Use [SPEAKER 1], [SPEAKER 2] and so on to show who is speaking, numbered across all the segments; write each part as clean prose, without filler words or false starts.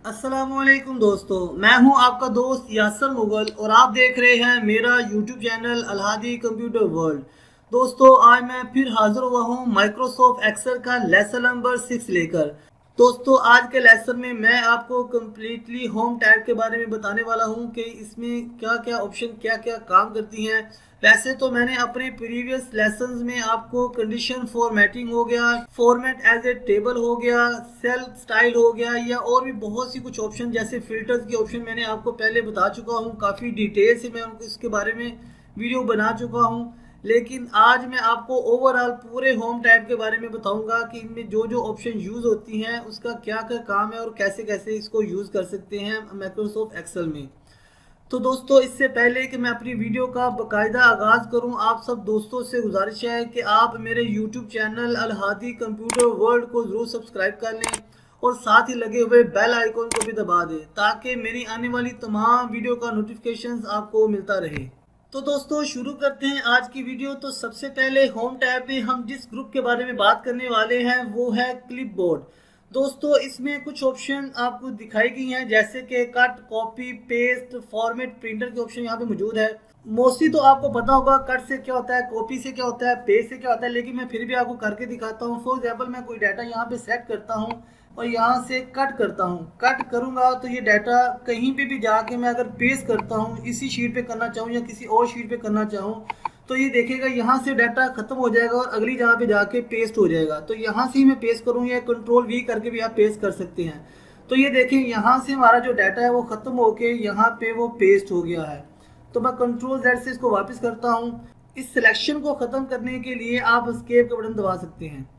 [SPEAKER 1] अस्सलामुअलैकुम दोस्तों, मैं हूं आपका दोस्त यासर मुगल और आप देख रहे हैं मेरा YouTube channel Alhadi computer world. दोस्तों, आज मैं फिर हाजिर हुआ हूं माइक्रोसॉफ्ट एक्सेल का लेसन नंबर 6 लेकर। दोस्तों, आज के लेसन में मैं आपको कम्प्लीटली होम टैब के बारे में बताने वाला हूं कि इसमें क्या क्या ऑप्शन क्या क्या काम करती हैं। वैसे तो मैंने अपने प्रीवियस लेसन्स में आपको कंडीशन फॉर्मेटिंग हो गया, फॉर्मेट एज ए टेबल हो गया, सेल स्टाइल हो गया, या और भी बहुत सी कुछ ऑप्शन जैसे फिल्टर्स के ऑप्शन मैंने आपको पहले बता चुका हूँ। काफ़ी डिटेल से मैं इसके बारे में वीडियो बना चुका हूँ। लेकिन आज मैं आपको ओवरऑल पूरे होम टैब के बारे में बताऊंगा कि इनमें जो जो ऑप्शन यूज़ होती हैं उसका क्या क्या काम है और कैसे कैसे इसको यूज़ कर सकते हैं माइक्रोसॉफ्ट एक्सेल में। तो दोस्तों, इससे पहले कि मैं अपनी वीडियो का बाकायदा आगाज़ करूं, आप सब दोस्तों से गुजारिश है कि आप मेरे YouTube channel Alhadi computer world को ज़रूर सब्सक्राइब कर लें और साथ ही लगे हुए बेल आइकॉन को भी दबा दें ताकि मेरी आने वाली तमाम वीडियो का नोटिफिकेशन आपको मिलता रहे। तो दोस्तों, शुरू करते हैं आज की वीडियो। तो सबसे पहले होम टैब में हम जिस ग्रुप के बारे में बात करने वाले हैं वो है क्लिपबोर्ड। दोस्तों, इसमें कुछ ऑप्शन आपको दिखाई गई हैं जैसे कि cut, copy, paste, format, printer के ऑप्शन यहाँ पे मौजूद है। मोस्टली तो आपको पता होगा कट से क्या होता है, कॉपी से क्या होता है, पेस्ट से क्या होता है, लेकिन मैं फिर भी आपको करके दिखाता हूँ। फॉर एग्जाम्पल, मैं कोई डाटा यहाँ पे सेट करता हूँ और यहाँ से कट करता हूँ। कट करूँगा तो ये डाटा कहीं पे भी जाके मैं अगर पेस्ट करता हूँ, इसी शीट पे करना चाहूँ या किसी और शीट पे करना चाहूँ, तो ये देखेगा यहाँ से डाटा खत्म हो जाएगा और अगली जगह पे जाके पेस्ट हो जाएगा। तो यहाँ से ही मैं पेस्ट करूँ या कंट्रोल वी करके भी आप पेस्ट कर सकते हैं। तो ये देखें, यहाँ से हमारा जो डाटा है वो खत्म होके यहाँ पे वो पेस्ट हो गया है। तो मैं कंट्रोल जेड से इसको वापस करता हूँ। इस सिलेक्शन को ख़त्म करने के लिए आप एस्केप का बटन दबा सकते हैं।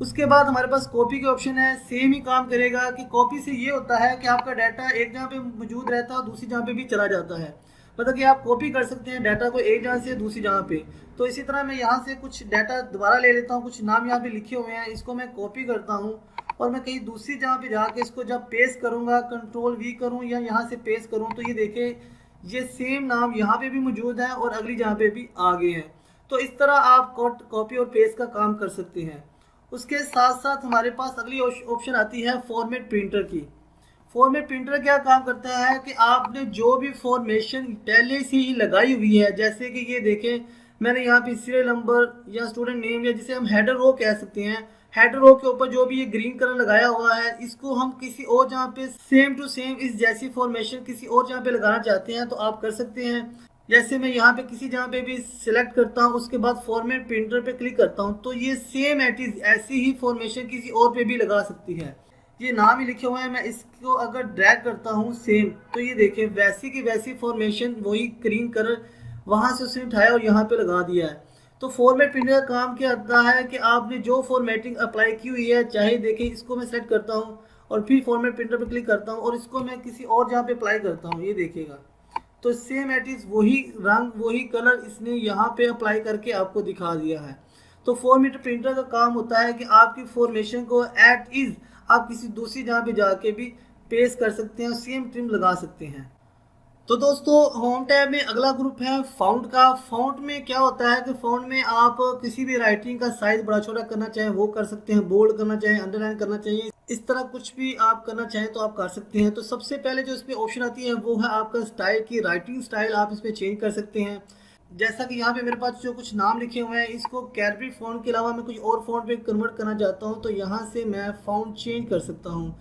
[SPEAKER 1] उसके बाद हमारे पास कॉपी के ऑप्शन है। सेम ही काम करेगा कि कॉपी से ये होता है कि आपका डाटा एक जगह पे मौजूद रहता है और दूसरी जगह पे भी चला जाता है। मतलब कि आप कॉपी कर सकते हैं डाटा को एक जगह से दूसरी जगह पे। तो इसी तरह मैं यहाँ से कुछ डाटा दोबारा ले लेता हूँ, कुछ नाम यहाँ पे लिखे हुए हैं, इसको मैं कॉपी करता हूँ और मैं कहीं दूसरी जगह पे जाके इसको जब पेस्ट करूँगा, कंट्रोल वी करूँ या यहाँ से पेस्ट करूँ, तो ये देखें ये सेम नाम यहाँ पे भी मौजूद है और अगली जगह पे भी आ गए हैं। तो इस तरह आप कॉपी और पेस्ट का काम कर सकते हैं। उसके साथ साथ हमारे पास अगली ऑप्शन आती है फॉर्मेट प्रिंटर की। फॉर्मेट प्रिंटर क्या काम करता है कि आपने जो भी फॉर्मेशन पहले से ही लगाई हुई है, जैसे कि ये देखें मैंने यहाँ पे सीरियल नंबर या स्टूडेंट नेम या जिसे हम हेडर रो कह सकते हैं, हेडर रो के ऊपर जो भी ये ग्रीन कलर लगाया हुआ है, इसको हम किसी और जहाँ पे सेम टू सेम इस जैसी फॉर्मेशन किसी और जहाँ पे लगाना चाहते हैं तो आप कर सकते हैं। जैसे मैं यहाँ पे किसी जहाँ पे भी सिलेक्ट करता हूँ, उसके बाद फॉर्मेट प्रिंटर पे क्लिक करता हूँ, तो ये सेम एट इज ऐसी ही फॉर्मेशन किसी और पे भी लगा सकती है। ये नाम ही लिखे हुए हैं, मैं इसको अगर ड्रैग करता हूँ सेम, तो ये देखें वैसी की वैसी फॉर्मेशन वही ग्रीन कलर वहाँ से उसने उठाया और यहाँ पे लगा दिया है। तो फॉर्मेट प्रिंटर का काम क्या होता है कि आपने जो फॉर्मेटिंग अप्लाई की हुई है, चाहे देखें इसको मैं सेलेक्ट करता हूँ और फिर फॉर्मेट प्रिंटर पे क्लिक करता हूँ और इसको मैं किसी और जगह पे अप्लाई करता हूँ, ये देखिएगा तो सेम एट इज वही रंग वही कलर इसने यहाँ पे अप्लाई करके आपको दिखा दिया है। तो फॉर्मेट प्रिंटर का काम होता है कि आपकी फॉर्मेशन को एट इज आप किसी दूसरी जगह पे जाके भी पेस्ट कर सकते हैं और सेम ट्रिम लगा सकते हैं। तो दोस्तों, होम टैब में अगला ग्रुप है फाउंट का। फाउंट में क्या होता है कि फाउंट में आप किसी भी राइटिंग का साइज बड़ा छोटा करना चाहें वो कर सकते हैं, बोल्ड करना चाहें, अंडरलाइन करना चाहिए, इस तरह कुछ भी आप करना चाहें तो आप कर सकते हैं। तो सबसे पहले जो इसमें ऑप्शन आती है वो है आपका स्टाइल की, राइटिंग स्टाइल आप इसमें चेंज कर सकते हैं। जैसा कि यहाँ पे मेरे पास जो कुछ नाम लिखे हुए हैं, इसको कैडबरी फॉन्ट के अलावा मैं कुछ और फॉन्ट पे कन्वर्ट करना चाहता हूँ, तो यहाँ से मैं फॉन्ट चेंज कर सकता हूँ।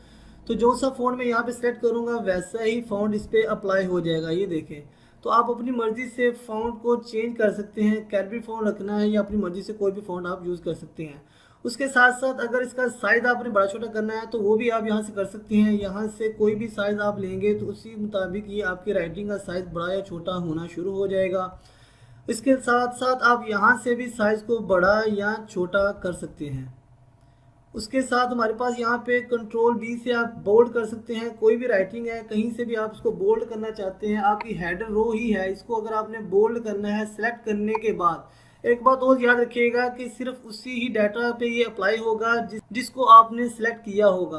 [SPEAKER 1] तो जो सा फॉन्ट मैं यहाँ पे सेलेक्ट करूँगा वैसा ही फॉन्ट इस पर अप्लाई हो जाएगा, ये देखें। तो आप अपनी मर्ज़ी से फॉन्ट को चेंज कर सकते हैं, कैडबरी फॉन्ट रखना है या अपनी मर्ज़ी से कोई भी फॉन्ट आप यूज़ कर सकते हैं। उसके साथ साथ अगर इसका साइज़ आपने बड़ा छोटा करना है तो वो भी आप यहाँ से कर सकते हैं। यहाँ से कोई भी साइज़ आप लेंगे तो उसी मुताबिक ये आपकी राइटिंग का साइज़ बड़ा या छोटा होना शुरू हो जाएगा। इसके साथ साथ आप यहाँ से भी साइज़ को बड़ा या छोटा कर सकते हैं। उसके साथ हमारे पास यहाँ पे कंट्रोल बी से आप बोल्ड कर सकते हैं। कोई भी राइटिंग है कहीं से भी आप इसको बोल्ड करना चाहते हैं, आपकी हेडर रो ही है, इसको अगर आपने बोल्ड करना है सेलेक्ट करने के बाद एक बात और याद रखिएगा कि सिर्फ उसी ही डाटा पे ये अप्लाई होगा जिसको आपने सेलेक्ट किया होगा।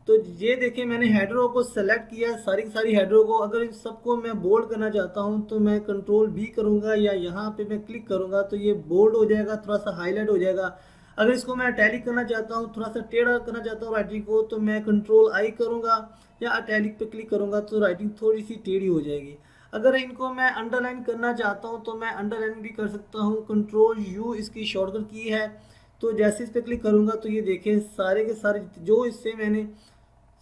[SPEAKER 1] तो ये देखें मैंने हेडरों को सेलेक्ट किया, सारी की सारी हेडरों को। अगर इन सबको मैं बोल्ड करना चाहता हूँ तो मैं कंट्रोल बी करूँगा या यहाँ पे मैं क्लिक करूँगा तो ये बोल्ड हो जाएगा, थोड़ा सा हाईलाइट हो जाएगा। अगर इसको मैं अटैलिक करना चाहता हूँ, थोड़ा सा टेढ़ा करना चाहता हूँ राइटिंग को, तो मैं कंट्रोल आई करूँगा या अटैलिक पे क्लिक करूँगा तो राइटिंग थोड़ी सी टेढ़ी हो जाएगी। अगर इनको मैं अंडरलाइन करना चाहता हूँ तो मैं अंडरलाइन भी कर सकता हूँ, कंट्रोल यू इसकी शॉर्टकट की है। तो जैसे इस पर क्लिक करूँगा तो ये देखें सारे के सारे जो इससे मैंने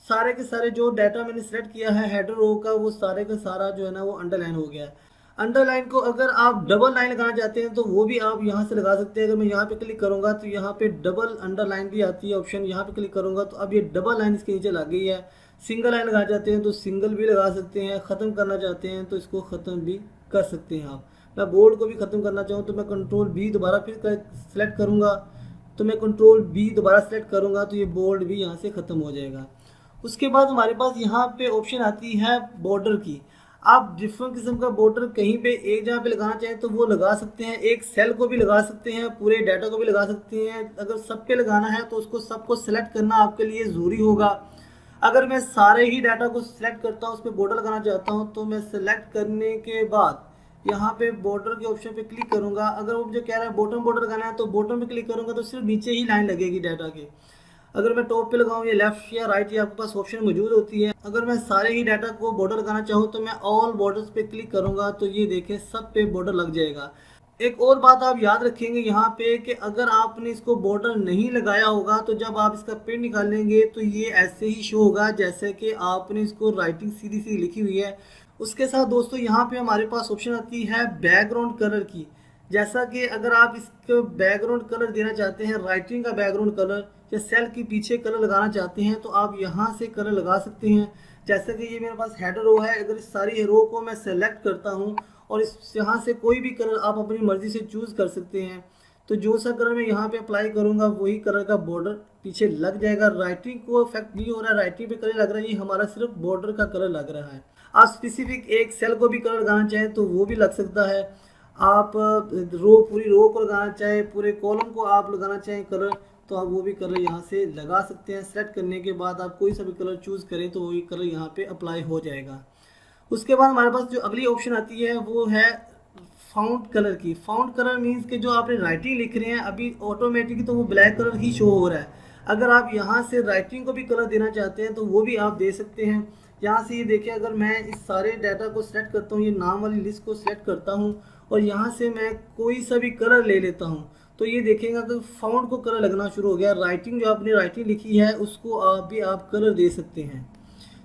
[SPEAKER 1] सारे के सारे जो डाटा मैंने सेलेक्ट किया है हेडर रो का, वो सारे का सारा जो है ना वो अंडरलाइन हो गया है। अंडरलाइन को अगर आप डबल लाइन लगाना चाहते हैं तो वो भी आप यहाँ से लगा सकते हैं। अगर मैं यहाँ पे क्लिक करूँगा तो यहाँ पे डबल अंडरलाइन भी आती है ऑप्शन, यहाँ पे क्लिक करूँगा तो अब ये डबल लाइन इसके नीचे लग गई है। सिंगल लाइन लगाना चाहते हैं तो सिंगल भी लगा सकते हैं, ख़त्म करना चाहते हैं तो इसको ख़त्म भी कर सकते हैं आप। मैं बोल्ड को भी ख़त्म करना चाहूँ तो मैं कंट्रोल बी दोबारा फिर सेलेक्ट करूँगा, तो मैं कंट्रोल बी दोबारा सेलेक्ट करूँगा तो ये बोल्ड भी यहाँ से ख़त्म हो जाएगा। उसके बाद हमारे पास यहाँ पे ऑप्शन आती है बॉर्डर की। आप डिफरेंट किस्म का बॉर्डर कहीं पे एक जगह पे लगाना चाहें तो वो लगा सकते हैं, एक सेल को भी लगा सकते हैं, पूरे डाटा को भी लगा सकते हैं। अगर सब पे लगाना है तो उसको सबको सेलेक्ट करना आपके लिए ज़रूरी होगा। अगर मैं सारे ही डाटा को सिलेक्ट करता हूँ, उस पर बॉर्डर लगाना चाहता हूँ, तो मैं सेलेक्ट करने के बाद यहाँ पे बॉर्डर के ऑप्शन पे क्लिक करूँगा। अगर वो मुझे कह रहा है बॉटम बॉर्डर लगाना है तो बॉटम पे क्लिक करूँगा तो सिर्फ नीचे ही लाइन लगेगी डाटा के। अगर मैं टॉप पे लगाऊँ या लेफ्ट या राइट, या आपके पास ऑप्शन मौजूद होती है। अगर मैं सारे ही डाटा को बॉर्डर लगाना चाहूँ तो मैं ऑल बॉर्डर्स पे क्लिक करूँगा तो ये देखें सब पे बॉर्डर लग जाएगा। एक और बात आप याद रखेंगे यहाँ पे कि अगर आपने इसको बॉर्डर नहीं लगाया होगा तो जब आप इसका प्रिंट निकालेंगे तो ये ऐसे ही शो होगा जैसे कि आपने इसको राइटिंग सीधी सी लिखी हुई है। उसके साथ दोस्तों यहाँ पे हमारे पास ऑप्शन आती है बैकग्राउंड कलर की। जैसा कि अगर आप इसको बैकग्राउंड कलर देना चाहते हैं, राइटिंग का बैकग्राउंड कलर या सेल के पीछे कलर लगाना चाहते हैं तो आप यहाँ से कलर लगा सकते हैं। जैसा कि ये मेरे पास हेडर रो है, अगर इस सारी रो को मैं सेलेक्ट करता हूँ और इस यहाँ से कोई भी कलर आप अपनी मर्ज़ी से चूज़ कर सकते हैं, तो जो सा कलर मैं यहाँ पे अप्लाई करूँगा वही कलर का बॉर्डर पीछे लग जाएगा। राइटिंग को इफेक्ट नहीं हो रहा है, राइटिंग पे कलर लग रहा है, ये हमारा सिर्फ बॉर्डर का कलर लग रहा है। आप स्पेसिफिक एक सेल को भी कलर लगाना चाहें तो वो भी लग सकता है। आप पूरी रो को लगाना चाहें, पूरे कॉलम को आप लगाना चाहें कलर, तो आप वो भी कलर यहाँ से लगा सकते हैं। सेलेक्ट करने के बाद आप कोई सा भी कलर चूज़ करें तो वही कलर यहाँ पे अप्लाई हो जाएगा। उसके बाद हमारे पास जो अगली ऑप्शन आती है वो है फाउंट कलर की। फाउंट कलर मीन्स कि जो आपने राइटिंग लिख रहे हैं अभी ऑटोमेटिकली तो वो ब्लैक कलर ही शो हो रहा है। अगर आप यहाँ से राइटिंग को भी कलर देना चाहते हैं तो वो भी आप दे सकते हैं। यहाँ से ये देखिए, अगर मैं इस सारे डाटा को सिलेक्ट करता हूँ, ये नाम वाली लिस्ट को सिलेक्ट करता हूँ और यहाँ से मैं कोई सा भी कलर ले लेता हूँ तो ये देखेगा कि फाउंट को कलर लगना शुरू हो गया। राइटिंग जो आपने राइटिंग लिखी है उसको आप कलर दे सकते हैं।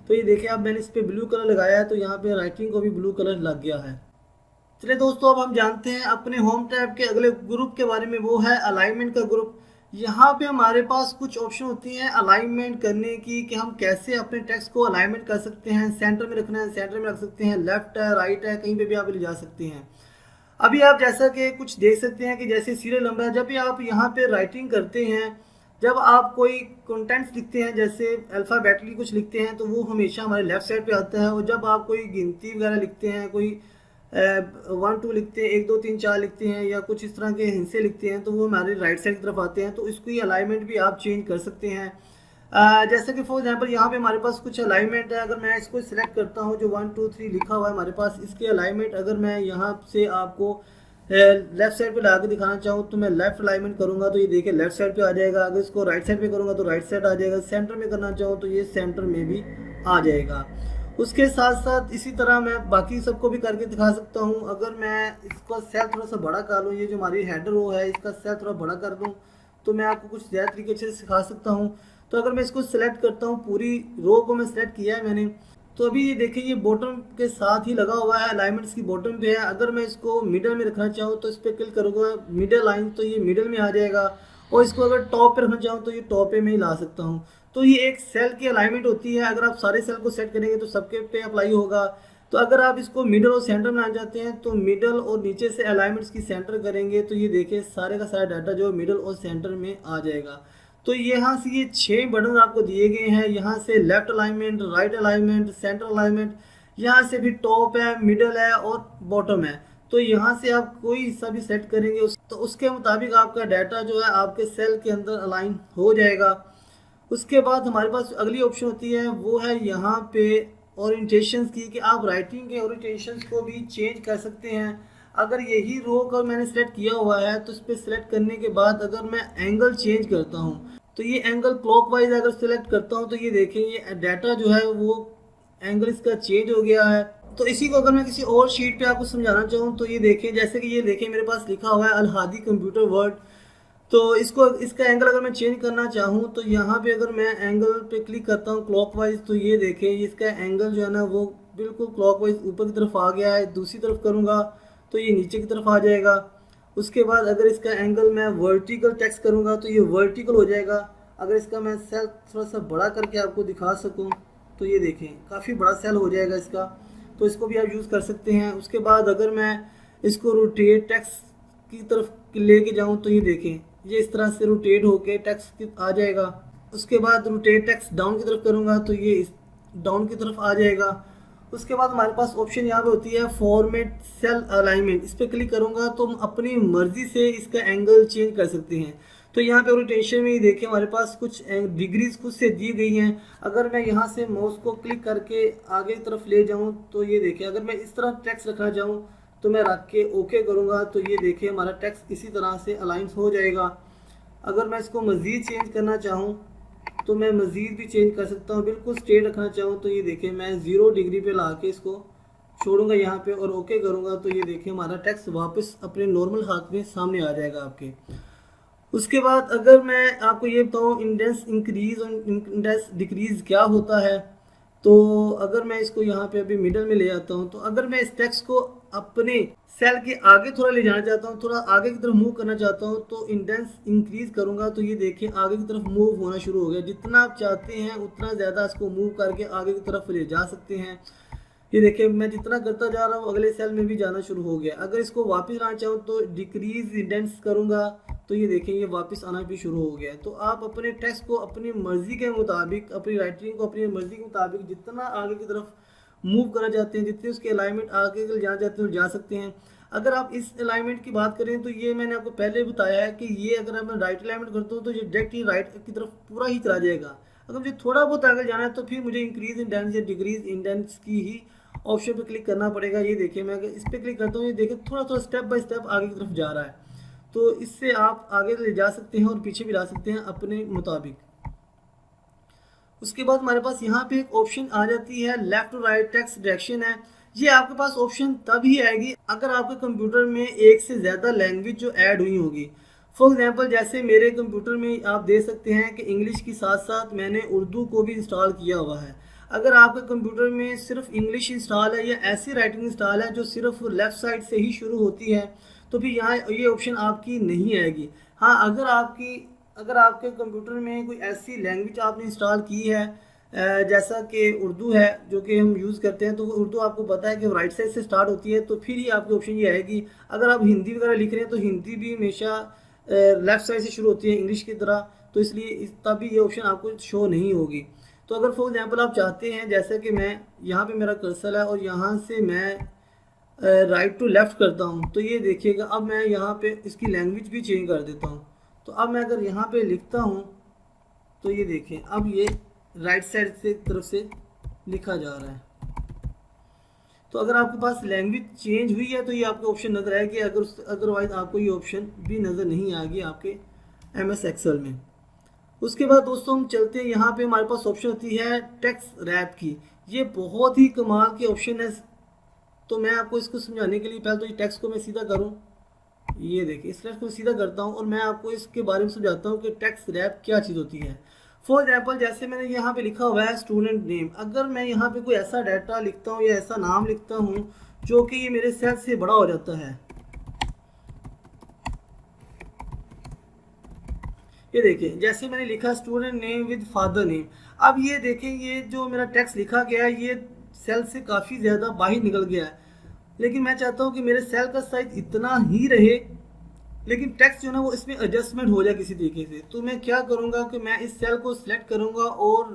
[SPEAKER 1] तो ये देखिए, अब मैंने इस पर ब्लू कलर लगाया है तो यहाँ पे राइटिंग को भी ब्लू कलर लग गया है। चलिए दोस्तों, अब हम जानते हैं अपने होम टैब के अगले ग्रुप के बारे में, वो है अलाइनमेंट का ग्रुप। यहाँ पे हमारे पास कुछ ऑप्शन होती हैं अलाइनमेंट करने की कि हम कैसे अपने टेक्स्ट को अलाइनमेंट कर सकते हैं। सेंटर में रखना है सेंटर में रख सकते हैं, लेफ्ट है राइट है कहीं पे भी आप ले जा सकते हैं। अभी आप जैसा कि कुछ देख सकते हैं कि जैसे सीरियल नंबर है, जब भी आप यहाँ पे राइटिंग करते हैं, जब आप कोई कंटेंट्स लिखते हैं जैसे अल्फ़ाबेटली कुछ लिखते हैं तो वो हमेशा हमारे लेफ़्ट साइड पे आता है। और जब आप कोई गिनती वगैरह लिखते हैं, कोई 1 2 लिखते हैं, 1 2 3 4 लिखते हैं या कुछ इस तरह के हिस्से लिखते हैं तो वो हमारे राइट साइड की तरफ आते हैं। तो इसकी अलाइनमेंट भी आप चेंज कर सकते हैं। जैसे कि फॉर एग्जांपल यहाँ पे हमारे पास कुछ अलाइनमेंट है। अगर मैं इसको सिलेक्ट करता हूँ, जो 1 2 3 लिखा हुआ है हमारे पास, इसके अलाइनमेंट अगर मैं यहाँ से आपको लेफ्ट साइड पे ला के दिखाना चाहूँ तो मैं लेफ्ट अलाइनमेंट करूँगा तो ये देखिए लेफ्ट साइड पे आ जाएगा। अगर इसको राइट साइड पे करूँगा तो राइट साइड आ जाएगा। सेंटर में करना चाहूँ तो ये सेंटर में भी आ जाएगा। उसके साथ साथ इसी तरह मैं बाकी सबको भी करके दिखा सकता हूँ। अगर मैं इसका सेल थोड़ा सा बड़ा कर लूँ, ये जो हमारी हेडर रो है इसका सेल थोड़ा बड़ा कर दूँ तो मैं आपको कुछ ज़्यादा तरीके से सिखा सकता हूँ। तो अगर मैं इसको सिलेक्ट करता हूँ, पूरी रो को मैं सिलेक्ट किया है मैंने, तो अभी ये देखिए ये बॉटम के साथ ही लगा हुआ है, अलाइनमेंट इसकी बॉटम पे है। अगर मैं इसको मिडल में रखना चाहूँ तो इस पर क्लिक करूँगा मिडल लाइन तो ये मिडल में आ जाएगा। और इसको अगर टॉप पे रखना चाहूँ तो ये टॉप पे में ही ला सकता हूँ। तो ये एक सेल की अलाइनमेंट होती है। अगर आप सारे सेल को सेट करेंगे तो सबके पे अप्लाई होगा। तो अगर आप इसको मिडल और सेंटर में आ जाते हैं तो मिडल और नीचे से अलाइनमेंट्स की सेंटर करेंगे तो ये देखिए सारे का सारा डाटा जो मिडल और सेंटर में आ जाएगा। तो यहाँ से ये 6 बटन आपको दिए गए हैं। यहाँ से left alignment, right alignment, centre alignment, यहाँ से भी टॉप है, मिडल है और बॉटम है। तो यहाँ से आप कोई हिस्सा भी सेट करेंगे तो उसके मुताबिक आपका डाटा जो है आपके सेल के अंदर अलाइन हो जाएगा। उसके बाद हमारे पास अगली ऑप्शन होती है वो है यहाँ पे ओरिएंटेशंस की, कि आप राइटिंग के ओरिएंटेशंस को भी चेंज कर सकते हैं। अगर यही रो का मैंने सेलेक्ट किया हुआ है तो इस पर सेलेक्ट करने के बाद अगर मैं एंगल चेंज करता हूँ तो ये एंगल क्लॉकवाइज अगर सेलेक्ट करता हूँ तो ये देखें ये डाटा जो है वो एंगल इसका चेंज हो गया है। तो इसी को अगर मैं किसी और शीट पे आपको समझाना चाहूँ तो ये देखें, जैसे कि ये देखें मेरे पास लिखा हुआ है अलहादी कंप्यूटर वर्ल्ड। तो इसका एंगल अगर मैं चेंज करना चाहूँ तो यहाँ पे अगर मैं एंगल पे क्लिक करता हूँ क्लॉकवाइज तो ये देखें इसका एंगल जो है ना वो बिल्कुल क्लॉकवाइज ऊपर की तरफ आ गया है। दूसरी तरफ करूँगा तो ये नीचे की तरफ आ जाएगा। उसके बाद अगर इसका एंगल मैं वर्टिकल टेक्स्ट करूँगा तो ये वर्टिकल हो जाएगा। अगर इसका मैं सेल थोड़ा सा बड़ा करके आपको दिखा सकूँ तो ये देखें काफ़ी बड़ा सेल हो जाएगा इसका, तो इसको भी आप यूज़ कर सकते हैं। उसके बाद अगर मैं इसको रोटेट टेक्स्ट की तरफ लेके जाऊँ तो ये देखें ये इस तरह से रोटेट होके टेक्स्ट आ जाएगा। उसके बाद रोटेट टेक्स्ट डाउन की तरफ करूँगा तो ये इस डाउन की तरफ आ जाएगा। उसके बाद हमारे पास ऑप्शन यहाँ पे होती है फॉर्मेट सेल अलाइनमेंट, इस पर क्लिक करूँगा तो हम अपनी मर्जी से इसका एंगल चेंज कर सकते हैं। तो यहाँ पे रोटेशन में ही देखिए हमारे पास कुछ डिग्रीज खुद से दी गई हैं। अगर मैं यहाँ से माउस को क्लिक करके आगे की तरफ ले जाऊँ तो ये देखिए अगर मैं इस तरह टेक्स्ट रखना चाहूँ तो मैं रख के ओके करूँगा तो ये देखिए हमारा टेक्स्ट इसी तरह से अलाइन हो जाएगा। अगर मैं इसको मज़ीद चेंज करना चाहूँ तो मैं मज़ीद भी चेंज कर सकता हूँ। बिल्कुल स्ट्रेट रखना चाहूँ तो ये देखिए मैं 0 डिग्री पे ला के इसको छोड़ूंगा यहाँ पे और ओके करूँगा तो ये देखिए हमारा टेक्स्ट वापस अपने नॉर्मल हाथ में सामने आ जाएगा आपके। उसके बाद अगर मैं आपको ये बताऊँ इंडेंस इंक्रीज़ और इंडेंस डिक्रीज़ क्या होता है, तो अगर मैं इसको यहाँ पे अभी मिडल में ले आता हूँ तो अगर मैं इस टेक्स्ट को अपने सेल के आगे थोड़ा ले जाना चाहता हूँ, थोड़ा आगे की तरफ मूव करना चाहता हूँ तो इंडेंस इंक्रीज़ करूँगा तो ये देखिए आगे की तरफ मूव होना शुरू हो गया। जितना आप चाहते हैं उतना ज़्यादा इसको मूव करके आगे की तरफ ले जा सकते हैं। ये देखिए मैं जितना करता जा रहा हूँ अगले सेल में भी जाना शुरू हो गया। अगर इसको वापस लाना चाहूँ तो डिक्रीज इंडेंस करूँगा तो ये देखें ये वापस आना भी शुरू हो गया। तो आप अपने टेक्स्ट को अपनी मर्ज़ी के मुताबिक, अपनी राइटिंग को अपनी मर्ज़ी के मुताबिक जितना आगे की तरफ मूव करना चाहते हैं, जितनी उसके अलाइनमेंट आगे के जाना चाहते हैं जा सकते हैं। अगर आप इस अलाइनमेंट की बात करें तो ये मैंने आपको पहले बताया है कि ये अगर मैं राइट अलाइनमेंट करता हूँ तो ये डायरेक्ट ही राइट की तरफ पूरा ही चला जाएगा। अगर मुझे थोड़ा बहुत आगे जाना है तो फिर मुझे इंक्रीज इंडेंस या डिक्रीज इंडेंस की ही ऑप्शन पे क्लिक करना पड़ेगा। ये देखिए मैं अगर इस पर क्लिक करता हूँ ये देखिए थोड़ा थोड़ा स्टेप बाय स्टेप आगे की तरफ जा रहा है। तो इससे आप आगे ले जा सकते हैं और पीछे भी ला सकते हैं अपने मुताबिक। उसके बाद हमारे पास यहाँ पे एक ऑप्शन आ जाती है left to right text direction है। ये आपके पास ऑप्शन तभी आएगी अगर आपके कंप्यूटर में एक से ज़्यादा लैंग्वेज जो ऐड हुई होगी। फॉर एग्जांपल जैसे मेरे कंप्यूटर में आप देख सकते हैं कि इंग्लिश के साथ साथ मैंने उर्दू को भी इंस्टॉल किया हुआ है। अगर आपके कंप्यूटर में सिर्फ इंग्लिश इंस्टॉल है या ऐसी राइटिंग इंस्टॉल है जो सिर्फ लेफ़्ट साइड से ही शुरू होती है तो फिर यहाँ ये ऑप्शन आपकी नहीं आएगी। हाँ, अगर आपके कंप्यूटर में कोई ऐसी लैंग्वेज आपने इंस्टॉल की है जैसा कि उर्दू है जो कि हम यूज़ करते हैं, तो वो उर्दू आपको पता है कि राइट साइड से स्टार्ट होती है, तो फिर ही आपकी ऑप्शन ये आएगी। अगर आप हिंदी वगैरह लिख रहे हैं तो हिंदी भी हमेशा लेफ़्ट साइड से शुरू होती है इंग्लिश की तरह, तो इसलिए तभी ये ऑप्शन आपको शो नहीं होगी। तो अगर फॉर एग्जांपल आप चाहते हैं जैसे कि मैं यहाँ पे मेरा कर्सर है और यहाँ से मैं राइट टू लेफ़्ट करता हूँ तो ये देखिएगा अब मैं यहाँ पे इसकी लैंग्वेज भी चेंज कर देता हूँ। तो अब मैं अगर यहाँ पे लिखता हूँ तो ये देखें अब ये राइट साइड से तरफ से लिखा जा रहा है। तो अगर आपके पास लैंग्वेज चेंज हुई है तो ये आपको ऑप्शन नज़र आएगी, अदरवाइज़ आपको ये ऑप्शन भी नज़र नहीं आएगी आपके MS एक्सेल में। उसके बाद दोस्तों हम चलते हैं, यहाँ पे हमारे पास ऑप्शन होती है टेक्स्ट रैप की। ये बहुत ही कमाल की ऑप्शन है। तो मैं आपको इसको समझाने के लिए पहले तो ये टेक्स्ट को मैं सीधा करूँ, ये देखिए इस टेक्स्ट को सीधा करता हूँ और मैं आपको इसके बारे में समझाता हूँ कि टेक्स्ट रैप क्या चीज़ होती है। फॉर एग्जाम्पल जैसे मैंने यहाँ पे लिखा हुआ है स्टूडेंट नेम, अगर मैं यहाँ पे कोई ऐसा डाटा लिखता हूँ या ऐसा नाम लिखता हूँ जो कि ये मेरे सेल से बड़ा हो जाता है, ये देखिए जैसे मैंने लिखा student name with father name. अब ये देखें ये जो मेरा टेक्स्ट लिखा गया है ये सेल से काफ़ी ज़्यादा बाहर निकल गया है, लेकिन मैं चाहता हूँ कि मेरे सेल का साइज इतना ही रहे लेकिन टेक्स्ट जो है वो इसमें एडजस्टमेंट हो जाए किसी तरीके से। तो मैं क्या करूँगा कि मैं इस सेल को सिलेक्ट करूँगा और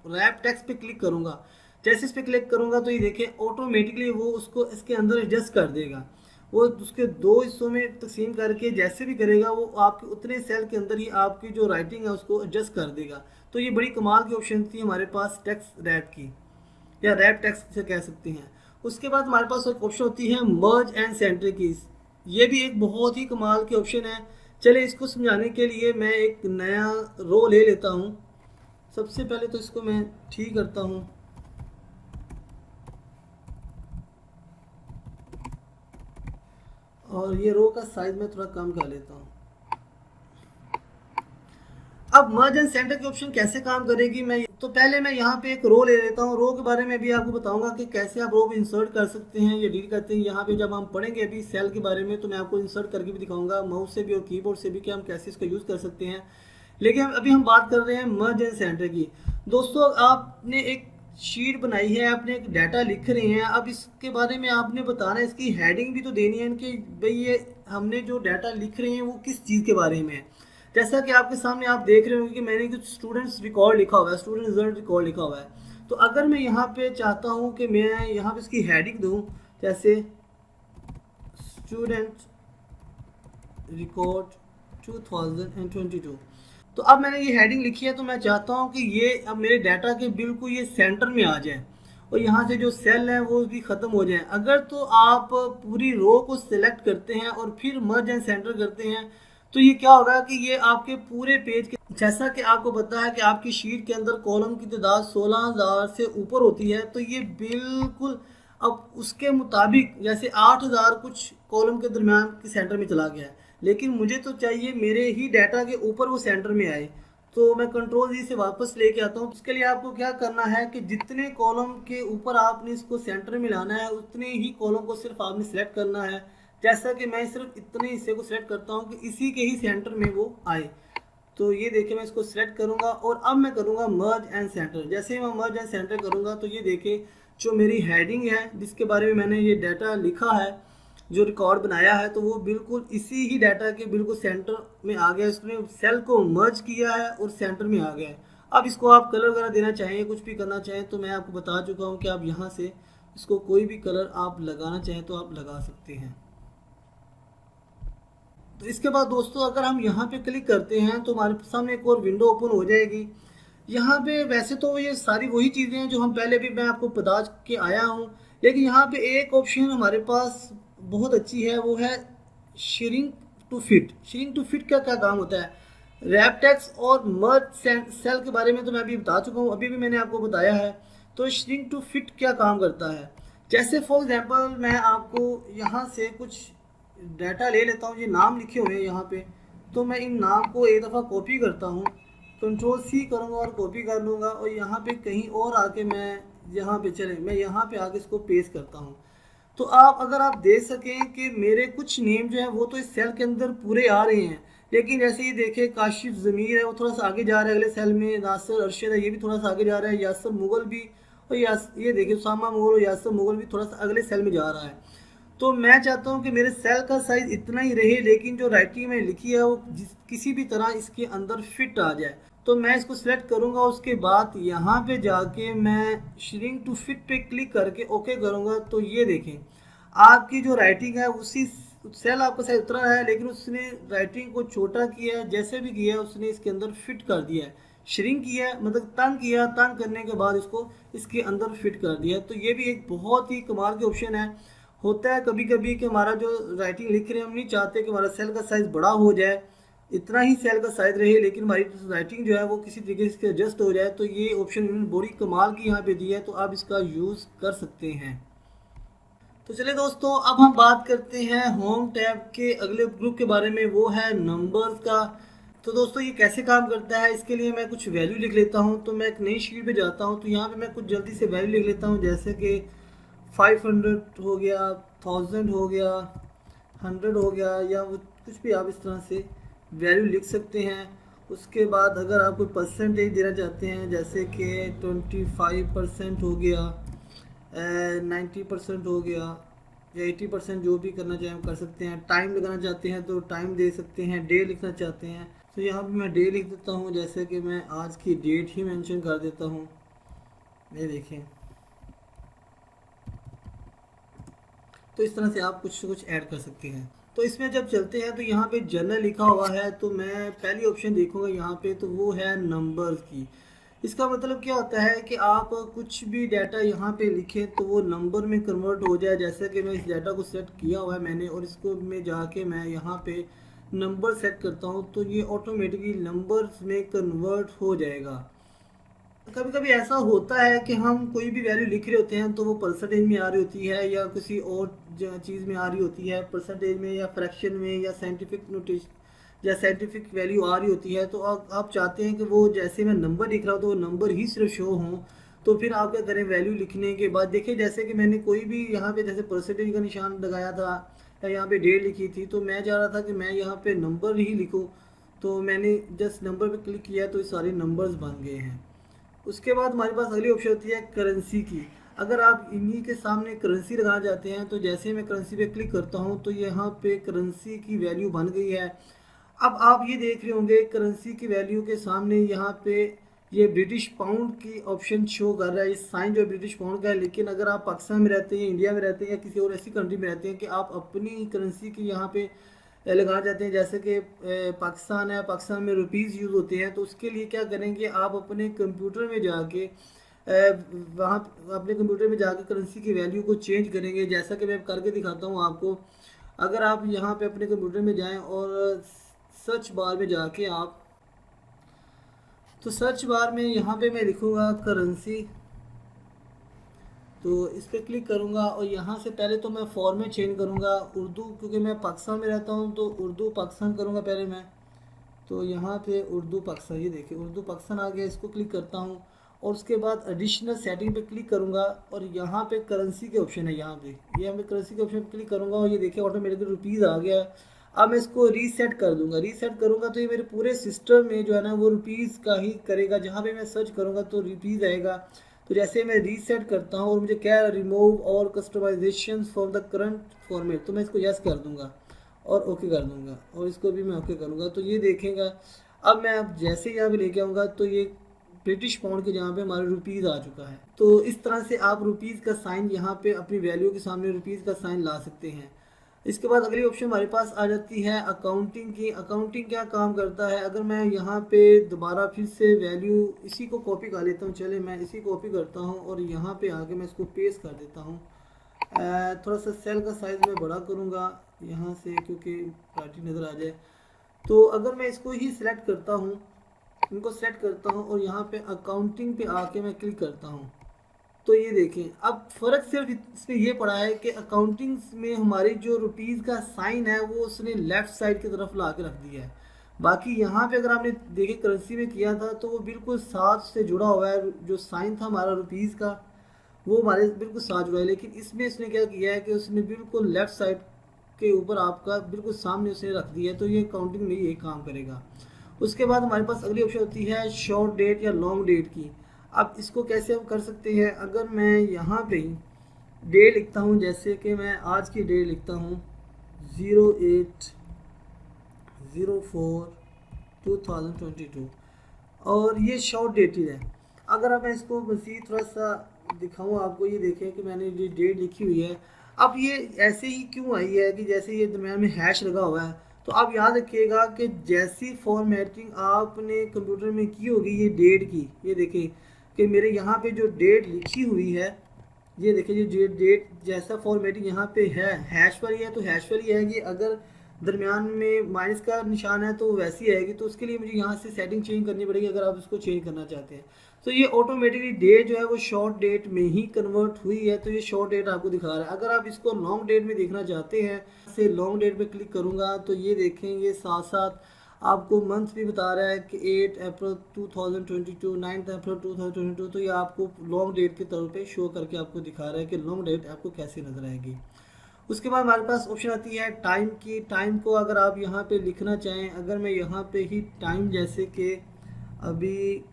[SPEAKER 1] रैप टेक्स्ट पे क्लिक करूँगा। जैसे इस पर क्लिक करूँगा तो ये देखें ऑटोमेटिकली वो उसको इसके अंदर एडजस्ट कर देगा। वो उसके दो हिस्सों में तकसीम करके जैसे भी करेगा वो आपके उतने सेल के अंदर ही आपकी जो राइटिंग है उसको एडजस्ट कर देगा। तो ये बड़ी कमाल की ऑप्शन थी हमारे पास टेक्स्ट रैप की, या रैप टेक्स्ट से कह सकते हैं। उसके बाद हमारे पास एक ऑप्शन होती है मर्ज एंड सेंटर कीज। ये भी एक बहुत ही कमाल की ऑप्शन है। चलिए इसको समझाने के लिए मैं एक नया रो ले लेता हूँ। सबसे पहले तो इसको मैं ठीक करता हूँ। और ये रो का साइज मैं थोड़ा कम कर लेता हूँ। अब मर्ज एंड सेंटर की ऑप्शन कैसे काम करेगी, मैं तो पहले मैं यहाँ पे एक रो ले लेता हूँ। रो के बारे में भी आपको बताऊंगा कि कैसे आप रो को इंसर्ट कर सकते हैं या डिलीट करते हैं। यहाँ पे जब हम पढ़ेंगे अभी सेल के बारे में तो मैं आपको इंसर्ट करके भी दिखाऊंगा माउस से भी और कीबोर्ड से भी कि हम कैसे इसको यूज़ कर सकते हैं। लेकिन अभी हम बात कर रहे हैं मर्ज एंड सेंटर की। दोस्तों आपने एक शीट बनाई है, आपने एक डाटा लिख रहे हैं, अब इसके बारे में आपने बताना है, इसकी हेडिंग भी तो देनी है कि भाई ये हमने जो डाटा लिख रहे हैं वो किस चीज़ के बारे में है। जैसा कि आपके सामने आप देख रहे होंगे कि मैंने कुछ स्टूडेंट्स रिकॉर्ड लिखा हुआ है, स्टूडेंट रिजल्ट रिकॉर्ड लिखा हुआ है। तो अगर मैं यहाँ पे चाहता हूँ कि मैं यहाँ पे इसकी हेडिंग दूँ, जैसे स्टूडेंट रिकॉर्ड 2022, तो अब मैंने ये हेडिंग लिखी है। तो मैं चाहता हूँ कि ये अब मेरे डाटा के बिल्कुल ये सेंटर में आ जाए और यहाँ से जो सेल है वो भी ख़त्म हो जाए। अगर तो आप पूरी रो को सिलेक्ट करते हैं और फिर मर्ज एंड सेंटर करते हैं तो ये क्या होगा कि ये आपके पूरे पेज के, जैसा कि आपको पता है कि आपकी शीट के अंदर कॉलम की तादाद 16,000 से ऊपर होती है, तो ये बिल्कुल अब उसके मुताबिक जैसे 8,000 कुछ कॉलम के दरमियान के सेंटर में चला गया है। लेकिन मुझे तो चाहिए मेरे ही डाटा के ऊपर वो सेंटर में आए, तो मैं कंट्रोल जी से वापस लेके आता हूँ। इसके लिए आपको क्या करना है कि जितने कॉलम के ऊपर आपने इसको सेंटर में लाना है उतने ही कॉलम को सिर्फ आपने सेलेक्ट करना है। जैसा कि मैं सिर्फ इतने हिस्से को सिलेक्ट करता हूँ कि इसी के ही सेंटर में वो आए। तो ये देखिए मैं इसको सिलेक्ट करूँगा और अब मैं करूँगा मर्ज एंड सेंटर। जैसे ही मैं मर्ज एंड सेंटर करूँगा तो ये देखिए जो मेरी हेडिंग है जिसके बारे में मैंने ये डाटा लिखा है, जो रिकॉर्ड बनाया है, तो वो बिल्कुल इसी ही डाटा के बिल्कुल सेंटर में आ गया। इसने सेल को मर्ज किया है और सेंटर में आ गया है। अब इसको आप कलर वगैरह देना चाहें, कुछ भी करना चाहें, तो मैं आपको बता चुका हूँ कि आप यहाँ से इसको कोई भी कलर आप लगाना चाहें तो आप लगा सकते हैं। तो इसके बाद दोस्तों अगर हम यहाँ पे क्लिक करते हैं तो हमारे सामने एक और विंडो ओपन हो जाएगी। यहाँ पे वैसे तो ये सारी वही चीज़ें हैं जो हम पहले भी मैं आपको बता के आया हूँ, लेकिन यहाँ पे एक ऑप्शन हमारे पास बहुत अच्छी है, वो है shrink to fit. Shrink to fit का क्या काम होता है? रैप टेक्स्ट और मर्ज सेल के बारे में तो मैं अभी बता चुका हूँ, अभी भी मैंने आपको बताया है। तो श्रिंक टू फिट क्या काम करता है, जैसे फॉर एग्जांपल मैं आपको यहाँ से कुछ डाटा ले लेता हूँ, ये नाम लिखे हुए हैं यहाँ पे, तो मैं इन नाम को एक दफ़ा कॉपी करता हूँ, कंट्रोल सी करूँगा और कॉपी कर लूँगा और यहाँ पे कहीं और आके मैं यहाँ पे आके इसको पेस्ट करता हूँ। तो आप अगर आप देख सकें कि मेरे कुछ नेम जो है वो तो इस सेल के अंदर पूरे आ रहे हैं, लेकिन जैसे ही देखें काशिफ ज़मीर है वो थोड़ा सा आगे जा रहा है अगले सेल में, नासिर अरशद है ये भी थोड़ा सा आगे जा रहा है, यासर मुगल भी, और ये देखिए उसामा मुगल और यासर मुगल भी थोड़ा सा अगले सेल में जा रहा है। तो मैं चाहता हूं कि मेरे सेल का साइज़ इतना ही रहे, लेकिन जो राइटिंग में लिखी है वो किसी भी तरह इसके अंदर फिट आ जाए। तो मैं इसको सिलेक्ट करूंगा, उसके बाद यहाँ पे जाके मैं श्रिंक टू फिट पे क्लिक करके ओके करूंगा। तो ये देखें आपकी जो राइटिंग है उसी सेल आपका साइज उतना है, लेकिन उसने राइटिंग को छोटा किया है, जैसे भी किया है उसने इसके अंदर फिट कर दिया है, श्रिंक किया है, मतलब तंग किया, तंग करने के बाद इसको इसके अंदर फिट कर दिया। तो ये भी एक बहुत ही कमाल के ऑप्शन है। होता है कभी कभी कि हमारा जो राइटिंग लिख रहे हैं हम नहीं चाहते कि हमारा सेल का साइज़ बड़ा हो जाए, इतना ही सेल का साइज़ रहे, लेकिन हमारी राइटिंग जो है वो किसी तरीके से एडजस्ट हो जाए। तो ये ऑप्शन इन्होंने बड़ी कमाल की यहाँ पे दी है, तो आप इसका यूज़ कर सकते हैं। तो चलिए दोस्तों अब हम बात करते हैं होम टैब के अगले ग्रुप के बारे में, वो है नंबर्स का। तो दोस्तों ये कैसे काम करता है, इसके लिए मैं कुछ वैल्यू लिख लेता हूँ। तो मैं एक नई शीट पे जाता हूँ, तो यहाँ पे मैं कुछ जल्दी से वैल्यू लिख लेता हूँ, जैसे कि 500 हो गया, 1000 हो गया, 100 हो गया, या कुछ भी आप इस तरह से वैल्यू लिख सकते हैं। उसके बाद अगर आप कोई परसेंटेज देना चाहते हैं, जैसे कि 25% हो गया, 90% हो गया, या 80%, जो भी करना चाहें कर सकते हैं। टाइम लगाना चाहते हैं तो टाइम दे सकते हैं, डे लिखना चाहते हैं तो यहाँ पे मैं डे लिख देता हूँ, जैसे कि मैं आज की डेट ही मेंशन कर देता हूँ। ये देखें, तो इस तरह से आप कुछ कुछ ऐड कर सकते हैं। तो इसमें जब चलते हैं तो यहाँ पे जर्नल लिखा हुआ है, तो मैं पहली ऑप्शन देखूँगा यहाँ पे, तो वो है नंबर्स की। इसका मतलब क्या होता है कि आप कुछ भी डाटा यहाँ पे लिखें तो वो नंबर में कन्वर्ट हो जाए। जैसे कि मैं इस डाटा को सेट किया हुआ है मैंने, और इसको मैं जाके मैं यहाँ पे नंबर सेट करता हूँ तो ये ऑटोमेटिकली नंबर्स में कन्वर्ट हो जाएगा। कभी कभी ऐसा होता है कि हम कोई भी वैल्यू लिख रहे होते हैं तो वो परसेंटेज में आ रही होती है या किसी और चीज़ में आ रही होती है, परसेंटेज में या फ्रैक्शन में या साइंटिफिक नोटेशन या साइंटिफिक वैल्यू आ रही होती है। तो आप चाहते हैं कि वो जैसे मैं नंबर लिख रहा हूँ तो वो नंबर ही सिर्फ शो हों। तो फिर आप क्या करें, वैल्यू लिखने के बाद देखिए जैसे कि मैंने कोई भी यहाँ पे जैसे परसेंटेज का निशान लगाया था या यहाँ पे डेट लिखी थी, तो मैं चाह रहा था कि मैं यहाँ पे नंबर ही लिखूँ। तो मैंने जस्ट नंबर पे क्लिक किया तो ये सारे नंबर्स बन गए हैं। उसके बाद हमारे पास अगली ऑप्शन होती है करेंसी की। अगर आप इन्हीं के सामने करेंसी लगाना चाहते हैं तो जैसे मैं करेंसी पे क्लिक करता हूँ तो यहाँ पे करेंसी की वैल्यू बन गई है। अब आप ये देख रहे होंगे करेंसी की वैल्यू के सामने यहाँ पे ये ब्रिटिश पाउंड की ऑप्शन शो कर रहा है, इस साइन जो ब्रिटिश पाउंड का है। लेकिन अगर आप पाकिस्तान में रहते हैं, इंडिया में रहते हैं या किसी और ऐसी कंट्री में रहते हैं कि आप अपनी करेंसी की यहाँ पे लगाना चाहते हैं, जैसे कि पाकिस्तान है, पाकिस्तान में रुपीज़ यूज़ होते हैं, तो उसके लिए क्या करेंगे, आप अपने कंप्यूटर में जाके वहाँ अपने कंप्यूटर में जाके करेंसी की वैल्यू को चेंज करेंगे। जैसा कि मैं करके दिखाता हूँ आपको। अगर आप यहाँ पे अपने कंप्यूटर में जाएं और सर्च बार में जाके आप, तो सर्च बार में यहाँ पे मैं लिखूँगा करेंसी, तो इस पर क्लिक करूँगा और यहाँ से पहले तो मैं फॉर्मेट चेंज करूँगा उर्दू, क्योंकि मैं पाकिस्तान में रहता हूँ तो उर्दू पाकिस्तान करूँगा पहले मैं। तो यहाँ पे उर्दू पाकिस्तान, ये देखिए उर्दू पाकिस्तान आ गया, इसको क्लिक करता हूँ और उसके बाद एडिशनल सेटिंग पे क्लिक करूँगा और यहाँ पे करेंसी के ऑप्शन है, यहाँ पे ये मैं करेंसी के ऑप्शन पे क्लिक करूँगा और ये देखिए ऑटोमेटिकली रुपीज़ आ गया। अब मैं इसको रीसेट कर दूँगा, रीसेट करूँगा तो ये मेरे पूरे सिस्टम में जो है ना वो रुपीज़ का ही करेगा। जहाँ पे मैं सर्च करूँगा तो रुपीज़ आएगा। तो जैसे मैं रीसेट करता हूँ और मुझे क्या रिमूव और customization for the current format, तो मैं इसको यस कर दूँगा और ओके कर दूँगा और इसको भी मैं ओके करूँगा। तो ये देखेगा अब मैं अब जैसे यहाँ पे लेके आऊँगा तो ये ब्रिटिश पाउंड के जहाँ पे हमारा रुपीज़ आ चुका है। तो इस तरह से आप रुपीज़ का साइन यहाँ पे अपनी वैल्यू के सामने रुपीज़ का साइन ला सकते हैं। इसके बाद अगली ऑप्शन हमारे पास आ जाती है अकाउंटिंग की। अकाउंटिंग क्या काम करता है, अगर मैं यहाँ पे दोबारा फिर से वैल्यू इसी को कॉपी कर लेता हूँ, चले मैं इसी कॉपी करता हूँ और यहाँ पे आके मैं इसको पेस्ट कर देता हूँ। थोड़ा सा सेल का साइज़ मैं बड़ा करूँगा यहाँ से क्योंकि पार्टी नज़र आ जाए। तो अगर मैं इसको ही सिलेक्ट करता हूँ, इनको सेलेक्ट करता हूँ और यहाँ पे अकाउंटिंग पे आके मैं क्लिक करता हूँ, तो ये देखें अब फ़र्क सिर्फ इसमें ये पड़ा है कि अकाउंटिंग में हमारी जो रुपीज़ का साइन है वो उसने लेफ़्ट साइड की तरफ ला के रख दिया है। बाकी यहाँ पे अगर आपने देखे करेंसी में किया था तो वो बिल्कुल साथ से जुड़ा हुआ है, जो साइन था हमारा रुपीज़ का वो हमारे बिल्कुल साथ जुड़ा है। लेकिन इसमें इसने क्या किया है कि उसने बिल्कुल लेफ़्ट साइड के ऊपर आपका बिल्कुल सामने उसने रख दिया है। तो ये अकाउंटिंग में यही काम करेगा। उसके बाद हमारे पास अगली ऑप्शन होती है शॉर्ट डेट या लॉन्ग डेट की। अब इसको कैसे हम कर सकते हैं, अगर मैं यहाँ पे डे लिखता हूँ, जैसे कि मैं आज की डे लिखता हूँ 08/04/2022 और ये शॉर्ट डेटेड है। अगर अब मैं इसको मज़ीद थोड़ा सा दिखाऊँ आपको, ये देखें कि मैंने ये डेट लिखी हुई है। अब ये ऐसे ही क्यों आई है कि जैसे ये दरम्यान में हैश लगा हुआ है। तो आप याद रखिएगा कि जैसी फॉर्मेटिंग आपने कंप्यूटर में की होगी ये डेट की, ये देखें कि मेरे यहाँ पे जो डेट लिखी हुई है, ये देखिए जो डेट जैसा फॉर्मेटिंग यहाँ पे है हैश वाली है तो हैश वाली आएगी। अगर दरमियान में माइनस का निशान है तो वैसी आएगी। तो उसके लिए मुझे यहाँ से सेटिंग चेंज करनी पड़ेगी अगर आप इसको चेंज करना चाहते हैं। तो ये ऑटोमेटिकली डेट जो है वो शॉर्ट डेट में ही कन्वर्ट हुई है, तो ये शॉर्ट डेट आपको दिखा रहा है। अगर आप इसको लॉन्ग डेट में देखना चाहते हैं से लॉन्ग डेट पे क्लिक करूँगा तो ये देखें ये साथ साथ आपको मंथ भी बता रहा है कि 8 अप्रैल 2022, 9 अप्रैल 2022। तो ये आपको लॉन्ग डेट के तौर पे शो करके आपको दिखा रहा है कि लॉन्ग डेट आपको कैसे नज़र आएगी। उसके बाद हमारे पास ऑप्शन आती है टाइम की। टाइम को अगर आप यहाँ पे लिखना चाहें, अगर मैं यहाँ पे ही टाइम जैसे कि अभी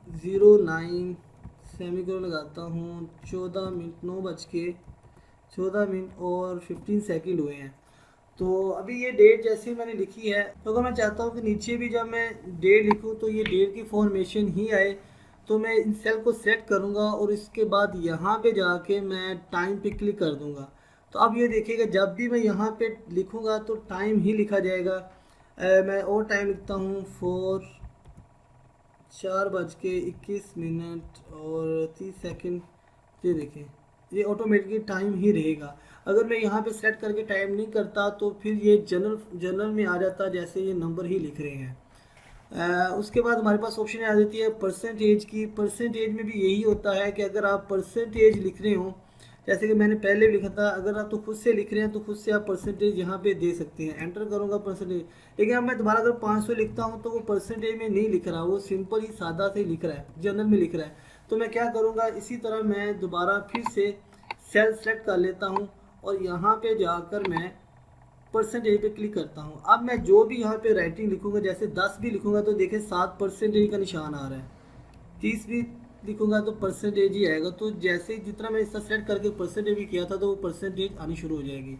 [SPEAKER 1] 09 सेमीकोलन लगाता हूँ 14 मिनट 9:14 और 15 सेकंड हुए हैं। तो अभी ये डेट जैसे मैंने लिखी है, तो अगर मैं चाहता हूँ कि नीचे भी जब मैं डेट लिखूँ तो ये डेट की फॉर्मेशन ही आए, तो मैं इन सेल को सेट करूँगा और इसके बाद यहाँ पे जाके मैं टाइम पे क्लिक कर दूँगा। तो अब ये देखिएगा जब भी मैं यहाँ पे लिखूँगा तो टाइम ही लिखा जाएगा। मैं और टाइम लिखता हूँ 4:21 ये देखें, ये ऑटोमेटिकली टाइम ही रहेगा। अगर मैं यहाँ पे सेट करके टाइम नहीं करता तो फिर ये जनरल में आ जाता, जैसे ये नंबर ही लिख रहे हैं। उसके बाद हमारे पास ऑप्शन आ जाती है परसेंटेज की। परसेंटेज में भी यही होता है कि अगर आप परसेंटेज लिख रहे हो, जैसे कि मैंने पहले भी लिखा था, अगर आप तो खुद से लिख रहे हैं तो खुद से आप परसेंटेज यहाँ पे दे सकते हैं। एंटर करूँगा परसेंटेज, लेकिन अब मैं दोबारा अगर 500 लिखता हूँ तो वो परसेंटेज में नहीं लिख रहा, वो सिंपल ही सादा से लिख रहा है, जनरल में लिख रहा है। तो मैं क्या करूँगा, इसी तरह मैं दोबारा फिर से सेल सेलेक्ट कर लेता हूँ और यहाँ पे जाकर मैं परसेंटेज पे क्लिक करता हूँ। अब मैं जो भी यहाँ पे राइटिंग लिखूँगा, जैसे 10 भी लिखूँगा तो देखिए 7% का निशान आ रहा है। 30 भी लिखूँगा तो परसेंटेज ही आएगा। तो जैसे जितना मैं इसका सेलेक्ट करके परसेंटेज भी किया था तो वो परसेंटेज आनी शुरू हो जाएगी।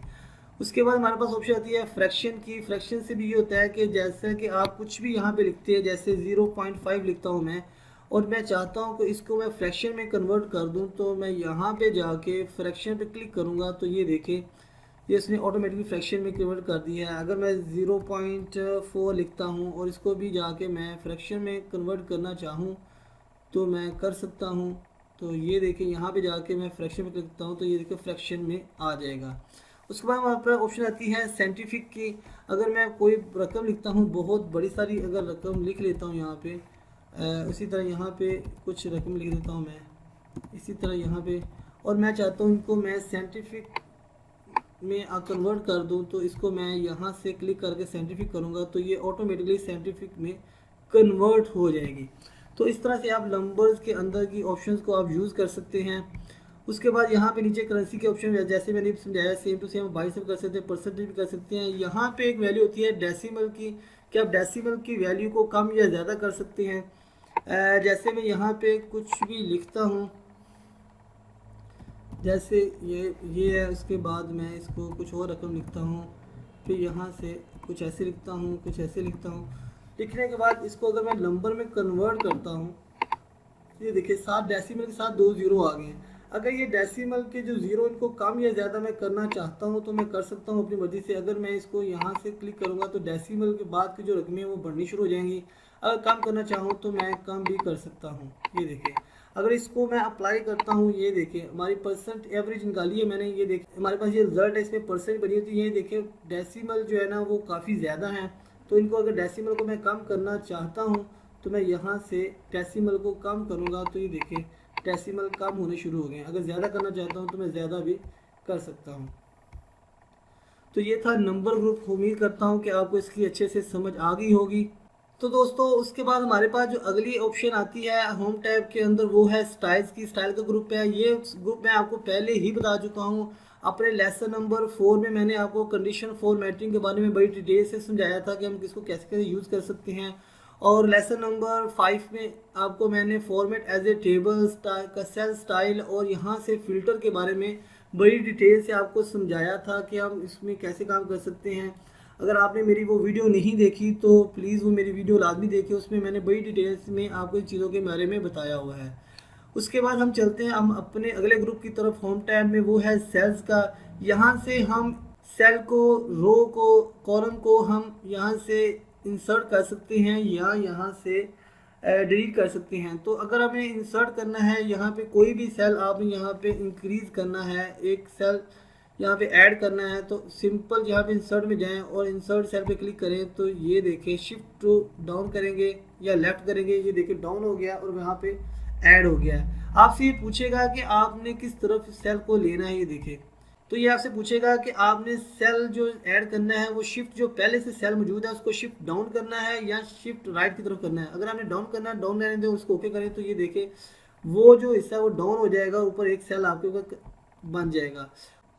[SPEAKER 1] उसके बाद हमारे पास ऑप्शन आती है फ्रैक्शन की। फ्रैक्शन से भी ये होता है कि जैसे कि आप कुछ भी यहाँ पे लिखते हैं, जैसे 0.5 लिखता हूँ मैं, और मैं चाहता हूँ कि इसको मैं फ्रैक्शन में कन्वर्ट कर दूँ, तो मैं यहाँ पे जाके फ्रैक्शन पे क्लिक करूँगा तो ये देखें, ये इसने ऑटोमेटिकली फ्रैक्शन में कन्वर्ट कर दिया है। अगर मैं 0.4 लिखता हूँ और इसको भी जाके मैं फ्रैक्शन में कन्वर्ट करना चाहूँ तो मैं कर सकता हूँ। तो ये देखिए, यहाँ पे जाके मैं फ्रैक्शन में लिखता हूँ तो ये देखिए फ्रैक्शन में आ जाएगा। उसके बाद वहाँ पर ऑप्शन आती है साइंटिफिक की। अगर मैं कोई रकम लिखता हूँ, बहुत बड़ी सारी अगर रकम लिख लेता हूँ यहाँ पे, इसी तरह यहाँ पे कुछ रकम लिख देता हूँ मैं, इसी तरह यहाँ पे, और मैं चाहता हूँ इनको मैं साइंटिफिक में कन्वर्ट कर दूँ, तो इसको मैं यहाँ से क्लिक करके साइंटिफिक करूँगा तो ये ऑटोमेटिकली साइंटिफिक में कन्वर्ट हो जाएगी। तो इस तरह से आप नंबर्स के अंदर की ऑप्शंस को आप यूज़ कर सकते हैं। उसके बाद यहाँ पे नीचे करेंसी के ऑप्शन, जैसे मैंने समझाया, सेम टू सेम बाई से भी कर सकते हैं, परसेंटेज भी कर सकते हैं। यहाँ पे एक वैल्यू होती है डेसिमल की, कि आप डेसिमल की वैल्यू को कम या ज़्यादा कर सकते हैं। जैसे मैं यहाँ पे कुछ भी लिखता हूँ, जैसे ये है, उसके बाद मैं इसको कुछ और रकम लिखता हूँ, फिर यहाँ से कुछ ऐसे लिखता हूँ, कुछ ऐसे लिखता हूँ। लिखने के बाद इसको अगर मैं नंबर में कन्वर्ट करता हूँ, ये देखिए 7 डेसिमल के साथ 2 जीरो आ गए हैं। अगर ये डेसिमल के जो जीरो इनको कम या ज़्यादा मैं करना चाहता हूँ तो मैं कर सकता हूँ अपनी मर्जी से। अगर मैं इसको यहाँ से क्लिक करूँगा तो डेसिमल के बाद की जो रकमें वो बढ़नी शुरू हो जाएंगी। अगर कम करना चाहूँ तो मैं कम भी कर सकता हूँ। ये देखिए, अगर इसको मैं अप्लाई करता हूँ, ये देखिए हमारी परसेंट एवरेज निकाली है मैंने, ये देखिए हमारे पास ये रिजल्ट है, इसमें परसेंट बनी होती है। ये देखिए डेसिमल जो है ना वो काफ़ी ज़्यादा है, तो इनको अगर डेसिमल को मैं कम करना चाहता हूँ तो मैं यहाँ से डेसिमल को कम करूँगा तो ये देखिए डेसिमल कम होने शुरू हो गए हैं। अगर ज़्यादा करना चाहता हूँ तो मैं ज़्यादा भी कर सकता हूँ। तो ये था नंबर ग्रुप। उम्मीद करता हूँ कि आपको इसकी अच्छे से समझ आ गई होगी। तो दोस्तों उसके बाद हमारे पास जो अगली ऑप्शन आती है होम टैब के अंदर, वो है स्टाइल्स की। स्टाइल का ग्रुप है, ये ग्रुप मैं आपको पहले ही बता चुका हूँ। अपने लेसन नंबर 4 में मैंने आपको कंडीशन फॉर्मेटिंग के बारे में बड़ी डिटेल से समझाया था कि हम किसको कैसे कैसे यूज़ कर सकते हैं। और लेसन नंबर 5 में आपको मैंने format as a table, cell style और यहाँ से फ़िल्टर के बारे में बड़ी डिटेल से आपको समझाया था कि हम इसमें कैसे काम कर सकते हैं। अगर आपने मेरी वो वीडियो नहीं देखी तो प्लीज़ वो मेरी वीडियो लाजमी देखिए, उसमें मैंने बड़ी डिटेल्स में आपको इन चीज़ों के बारे में बताया हुआ है। उसके बाद हम चलते हैं हम अपने अगले ग्रुप की तरफ होम टैब में, वो है सेल्स का। यहाँ से हम सेल को, रो को, कॉलम को हम यहाँ से इंसर्ट कर सकते हैं या यहाँ से डिलीट कर सकते हैं। तो अगर हमें इंसर्ट करना है, यहाँ पे कोई भी सेल आपने यहाँ पे इंक्रीज़ करना है, एक सेल यहाँ पे ऐड करना है, तो सिंपल यहाँ पे इंसर्ट में जाएं और इंसर्ट सेल पे क्लिक करें तो ये देखिए शिफ्ट टू डाउन करेंगे या लेफ्ट करेंगे, ये देखिए डाउन हो गया और यहाँ पे ऐड हो गया है। आपसे ये पूछेगा कि आपने किस तरफ सेल को लेना है, ये देखिए। तो ये आपसे पूछेगा कि आपने सेल जो ऐड करना है वो शिफ्ट जो पहले से सेल मौजूद है उसको शिफ्ट डाउन करना है या शिफ्ट राइट की तरफ करना है। अगर आपने डाउन करना है, डाउन रहने दें, उसको ओके करें तो ये देखिए वो जो हिस्सा है वो डाउन हो जाएगा, ऊपर एक सेल आपके ऊपर बन जाएगा।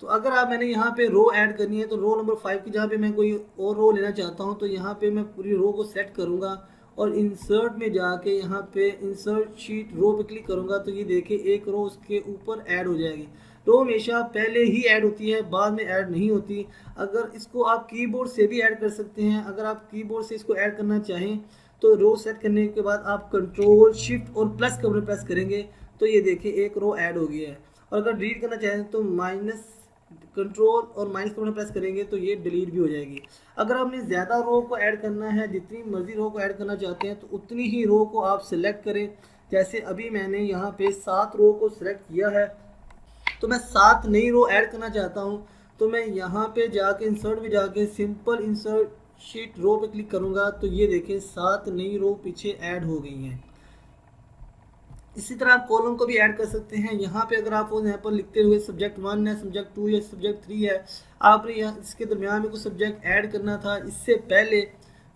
[SPEAKER 1] तो अगर आप मैंने यहाँ पे रो ऐड करनी है तो रो नंबर 5 की जहाँ पे मैं कोई और रो लेना चाहता हूँ तो यहाँ पे मैं पूरी रो को सेट करूँगा और इंसर्ट में जाके यहाँ पे इंसर्ट शीट रो पे क्लिक करूँगा तो ये देखिए एक रो उसके ऊपर ऐड हो जाएगी। रो हमेशा पहले ही ऐड होती है, बाद में ऐड नहीं होती। अगर इसको आप कीबोर्ड से भी ऐड कर सकते हैं। अगर आप कीबोर्ड से इसको ऐड करना चाहें तो रो सेट करने के बाद आप कंट्रोल शिफ्ट और प्लस का प्रेस करेंगे तो ये देखिए एक रो ऐड हो गई है। और अगर डिलीट करना चाहें तो कंट्रोल और माइनस का बटन प्रेस करेंगे तो ये डिलीट भी हो जाएगी। अगर आपने ज़्यादा रो को ऐड करना है, जितनी मर्जी रो को ऐड करना चाहते हैं तो उतनी ही रो को आप सिलेक्ट करें। जैसे अभी मैंने यहाँ पे 7 रो को सिलेक्ट किया है, तो मैं 7 नई रो ऐड करना चाहता हूँ। तो मैं यहाँ पे जाके इंसर्ट में जाके सिंपल इंसर्ट शीट रो पे क्लिक करूँगा तो ये देखें 7 नई रो पीछे ऐड हो गई हैं। इसी तरह आप कॉलम को भी ऐड कर सकते हैं। यहाँ पे अगर आप यहाँ पर लिखते हुए सब्जेक्ट 1 है, सब्जेक्ट 2 है, सब्जेक्ट 3 है, आपने यहाँ इसके दरमियान में कुछ सब्जेक्ट ऐड करना था इससे पहले,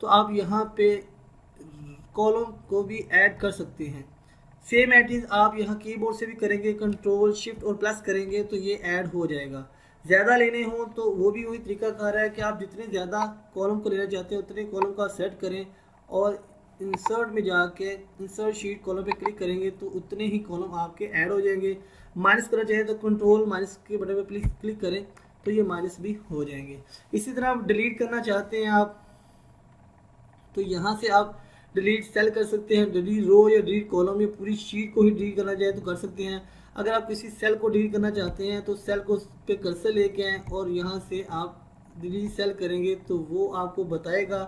[SPEAKER 1] तो आप यहाँ पे कॉलम को भी ऐड कर सकते हैं। सेम एडिट आप यहाँ कीबोर्ड से भी करेंगे, कंट्रोल शिफ्ट और प्लस करेंगे तो ये ऐड हो जाएगा। ज़्यादा लेने हो तो वो भी वही तरीकाकार है कि आप जितने ज़्यादा कॉलम को लेना चाहते हैं उतने कॉलम का सेट करें और इंसर्ट में जाके इंसर्ट शीट कॉलम पे क्लिक करेंगे तो उतने ही कॉलम आपके ऐड हो जाएंगे। माइनस करना चाहिए तो कंट्रोल माइनस के बटन पे क्लिक करें तो ये माइनस भी हो जाएंगे। इसी तरह आप डिलीट करना चाहते हैं आप तो यहाँ से आप डिलीट सेल कर सकते हैं, डिलीट रो या डिलीट कॉलम या पूरी शीट को ही डिलीट करना चाहे तो कर सकते हैं। अगर आप किसी सेल को डिलीट करना चाहते हैं तो सेल को पे कर्सर लेके आएँ और यहाँ से आप डिलीट सेल करेंगे तो वो आपको बताएगा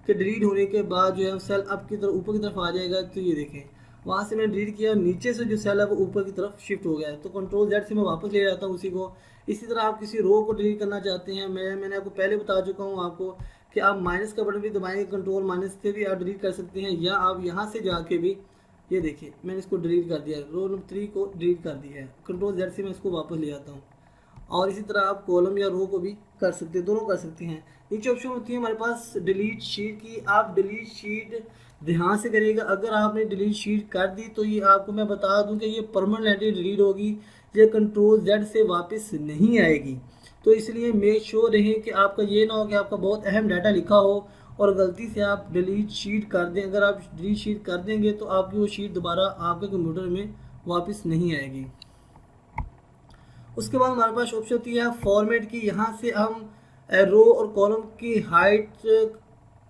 [SPEAKER 1] कि डिलीट होने के बाद जो है सेल अप की तरफ ऊपर की तरफ आ जाएगा। तो ये देखें वहाँ से मैंने डिलीट किया, नीचे से जो सेल है वो ऊपर की तरफ शिफ्ट हो गया है। तो कंट्रोल Z से मैं वापस ले जाता हूँ उसी को। इसी तरह आप किसी रो को डिलीट करना चाहते हैं, मैंने आपको पहले बता चुका हूँ आपको कि आप माइनस का बटन भी दबाएंगे, कंट्रोल माइनस से भी आप डिलीट कर सकते हैं, या आप यहाँ से जाके भी, ये देखिए मैंने इसको डिलीट कर दिया, रो नंबर 3 को डिलीट कर दिया है। कंट्रोल Z से मैं इसको वापस ले आता हूँ। और इसी तरह आप कॉलम या रो को भी कर सकते हैं, दोनों कर सकते हैं। नीचे ऑप्शन होती है हमारे पास डिलीट शीट की। आप डिलीट शीट ध्यान से करिएगा, अगर आपने डिलीट शीट कर दी तो ये आपको मैं बता दूं कि ये परमानेंटली डिलीट होगी, ये कंट्रोल Z से वापस नहीं आएगी। तो इसलिए मेक श्योर रहें कि आपका ये ना हो कि आपका बहुत अहम डाटा लिखा हो और गलती से आप डिलीट शीट कर दें। अगर आप डिलीट शीट कर देंगे तो आपकी वो शीट दोबारा आपके कंप्यूटर में वापस नहीं आएगी। उसके बाद हमारे पास ऑप्शन होती है फॉर्मेट की। यहाँ से हम रो और कॉलम की हाइट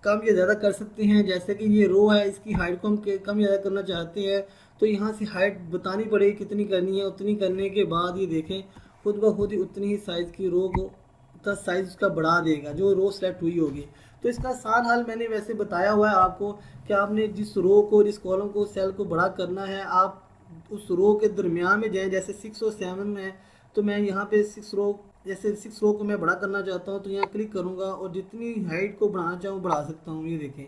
[SPEAKER 1] कम या ज़्यादा कर सकते हैं। जैसे कि ये रो है, इसकी हाइट को हम कम या ज़्यादा करना चाहते हैं तो यहाँ से हाइट बतानी पड़ेगी कितनी करनी है। उतनी करने के बाद ये देखें खुद ब खुद ही उतनी ही साइज़ की रो को उतना साइज़ उसका बढ़ा देगा जो रो सेलेक्ट हुई होगी। तो इसका आसान हल मैंने वैसे बताया हुआ है आपको कि आपने जिस रो को, जिस कॉलम को, सेल को बड़ा करना है, आप उस रो के दरमियान में जाएँ। जैसे 6 और 7 में तो मैं यहाँ पे 6 रो, जैसे 6 रो को मैं बड़ा करना चाहता हूँ तो यहाँ क्लिक करूँगा और जितनी हाइट को बढ़ाना चाहूँ बढ़ा सकता हूँ। ये देखें,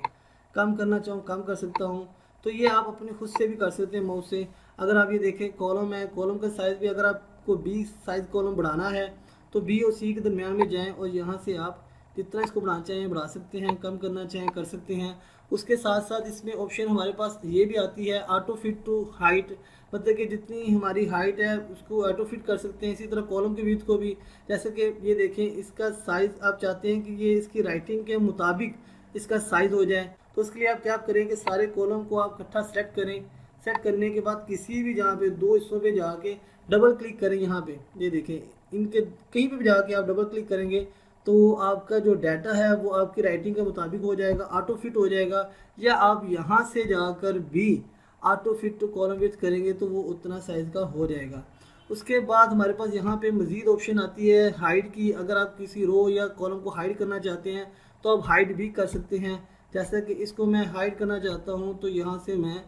[SPEAKER 1] कम करना चाहूँ कम कर सकता हूँ। तो ये आप अपने खुद से भी कर सकते हैं माउस से। अगर आप ये देखें कॉलम है, कॉलम का साइज़ भी अगर आपको B साइज़ कॉलम बढ़ाना है तो B और C के दरमियान में जाएँ और यहाँ से आप जितना इसको बढ़ाना चाहें बढ़ा सकते हैं, कम करना चाहें कर सकते हैं। उसके साथ साथ इसमें ऑप्शन हमारे पास ये भी आती है ऑटो फिट टू हाइट, मतलब कि जितनी हमारी हाइट है उसको ऑटो फिट कर सकते हैं। इसी तरह कॉलम की विड्थ को भी, जैसे कि ये देखें इसका साइज़ आप चाहते हैं कि ये इसकी राइटिंग के मुताबिक इसका साइज़ हो जाए तो उसके लिए आप क्या करें कि सारे कॉलम को आप इकट्ठा सेलेक्ट करें। सेट करने के बाद किसी भी जहाँ पे 2 हिस्सों पे जाके डबल क्लिक करें। यहाँ पे ये देखें इनके कहीं पे भी जाके आप डबल क्लिक करेंगे तो आपका जो डाटा है वो आपकी राइटिंग के मुताबिक हो जाएगा, ऑटो फिट हो जाएगा। या आप यहाँ से जाकर भी auto fit to column width करेंगे तो वो उतना साइज़ का हो जाएगा। उसके बाद हमारे पास यहाँ पे मज़ीद ऑप्शन आती है हाइड की। अगर आप किसी रो या कॉलम को हाइड करना चाहते हैं तो आप हाइड भी कर सकते हैं। जैसे कि इसको मैं हाइड करना चाहता हूँ तो यहाँ से मैं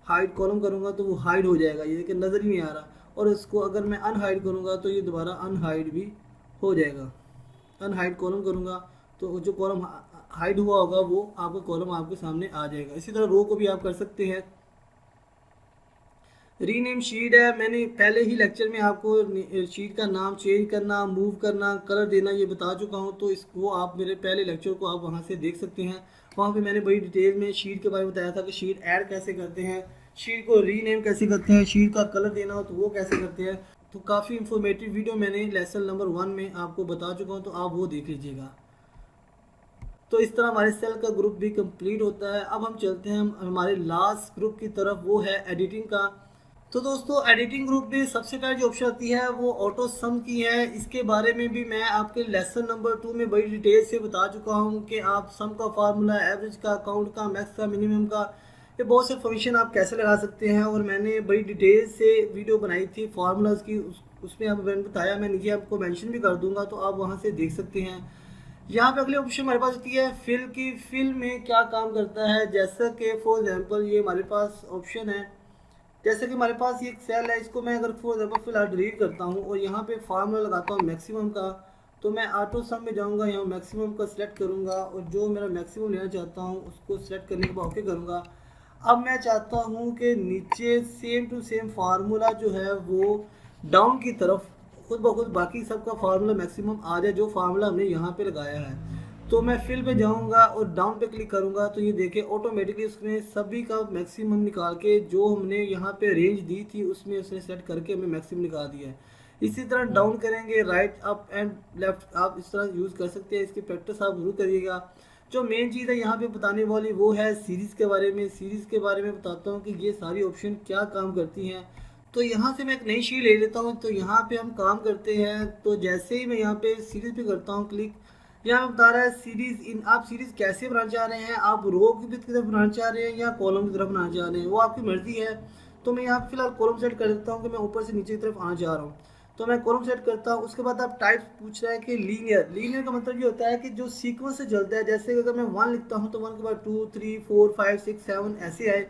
[SPEAKER 1] हाइड कॉलम करूँगा तो वो हाइड हो जाएगा, ये कि नज़र ही नहीं आ रहा। और इसको अगर मैं अनहाइड करूँगा तो ये दोबारा अनहाइड भी हो जाएगा। अनहाइड कॉलम करूँगा तो जो कॉलम हाइड हुआ होगा वो आपका कॉलम आपके सामने आ जाएगा। इसी तरह रो को भी आप कर सकते हैं। रीनेम शीट है, मैंने पहले ही लेक्चर में आपको शीट का नाम चेंज करना, मूव करना, कलर देना ये बता चुका हूँ। तो इसको आप मेरे पहले लेक्चर को आप वहाँ से देख सकते हैं। वहाँ पे मैंने बड़ी डिटेल में शीट के बारे में बताया था कि शीट ऐड कैसे करते हैं, शीट को रीनेम कैसे करते हैं, शीट का कलर देना हो तो वो कैसे करते हैं। तो काफ़ी इंफॉर्मेटिव वीडियो मैंने लेसन नंबर 1 में आपको बता चुका हूँ, तो आप वो देख लीजिएगा। तो इस तरह हमारे सेल का ग्रुप भी कंप्लीट होता है। अब हम चलते हैं हमारे लास्ट ग्रुप की तरफ, वो है एडिटिंग का। तो दोस्तों एडिटिंग ग्रुप में सबसे पहले जो ऑप्शन आती है वो ऑटो सम की है। इसके बारे में भी मैं आपके लेसन नंबर 2 में बड़ी डिटेल से बता चुका हूँ कि आप सम का फार्मूला, एवरेज का, काउंट का, मैक्स का, मिनिमम का, ये बहुत से फंक्शन आप कैसे लगा सकते हैं, और मैंने बड़ी डिटेल से वीडियो बनाई थी फार्मूलाज की, उसमें आप मैंने बताया, मैं नीचे आपको मेंशन भी कर दूंगा तो आप वहां से देख सकते हैं। यहाँ पे अगले ऑप्शन हमारे पास होती है फिल की। फिल में क्या काम करता है, जैसा कि फॉर एग्जांपल ये हमारे पास ऑप्शन है, जैसे कि हमारे पास ये एक सेल है, इसको मैं अगर फॉर एग्जांपल फिलहाल डिलीट करता हूँ और यहाँ पे फार्मूला लगाता हूँ मैक्सिमम का, तो मैं ऑटो सम में जाऊँगा, यहाँ मैक्सिमम का सिलेक्ट करूँगा और जो मेरा मैक्सिमम लेना चाहता हूँ उसको सिलेक्ट करने के बाद ओके करूँगा। अब मैं चाहता हूँ कि नीचे सेम टू सेम फार्मूला जो है वो डाउन की तरफ खुद ब खुद बाकी सबका फार्मूला मैक्सिमम आ जाए जो फार्मूला हमने यहाँ पे लगाया है। तो मैं फिल पे जाऊँगा और डाउन पे क्लिक करूँगा तो ये देखिए ऑटोमेटिकली उसने सभी का मैक्सिमम निकाल के जो हमने यहाँ पे रेंज दी थी उसमें उसने सेट करके हमें मैक्सिमम निकाल दिया है। इसी तरह डाउन करेंगे, राइट अप एंड लेफ्ट आप इस तरह यूज़ कर सकते हैं। इसकी प्रैक्टिस आप जरूर करिएगा। जो मेन चीज़ है यहाँ पे बताने वाली वो है सीरीज़ के बारे में। सीरीज़ के बारे में बताता हूँ कि ये सारी ऑप्शन क्या काम करती हैं। तो यहाँ से मैं एक नई शीट ले लेता हूँ, तो यहाँ पे हम काम करते हैं। तो जैसे ही मैं यहाँ पे सीरीज़ पे करता हूँ क्लिक, यहाँ बता रहा है सीरीज़ इन, आप सीरीज़ कैसे बनाना चाह रहे हैं, आप रो की तरफ बनाना चाह रहे हैं या कॉलम की तरफ बनाना चाह रहे हैं, वो आपकी मर्जी है। तो मैं यहाँ फिलहाल कॉलम सेट कर देता हूँ कि मैं ऊपर से नीचे की तरफ आना चाह रहा हूँ, तो मैं कॉलम सेट करता हूँ। उसके बाद आप टाइप पूछ रहा है कि लीनियर। लीनियर का मतलब ये होता है कि जो सीक्वेंस से चलता है, जैसे अगर मैं 1 लिखता हूँ तो 1 के बाद 2 3 4 5 6 7 ऐसे आए,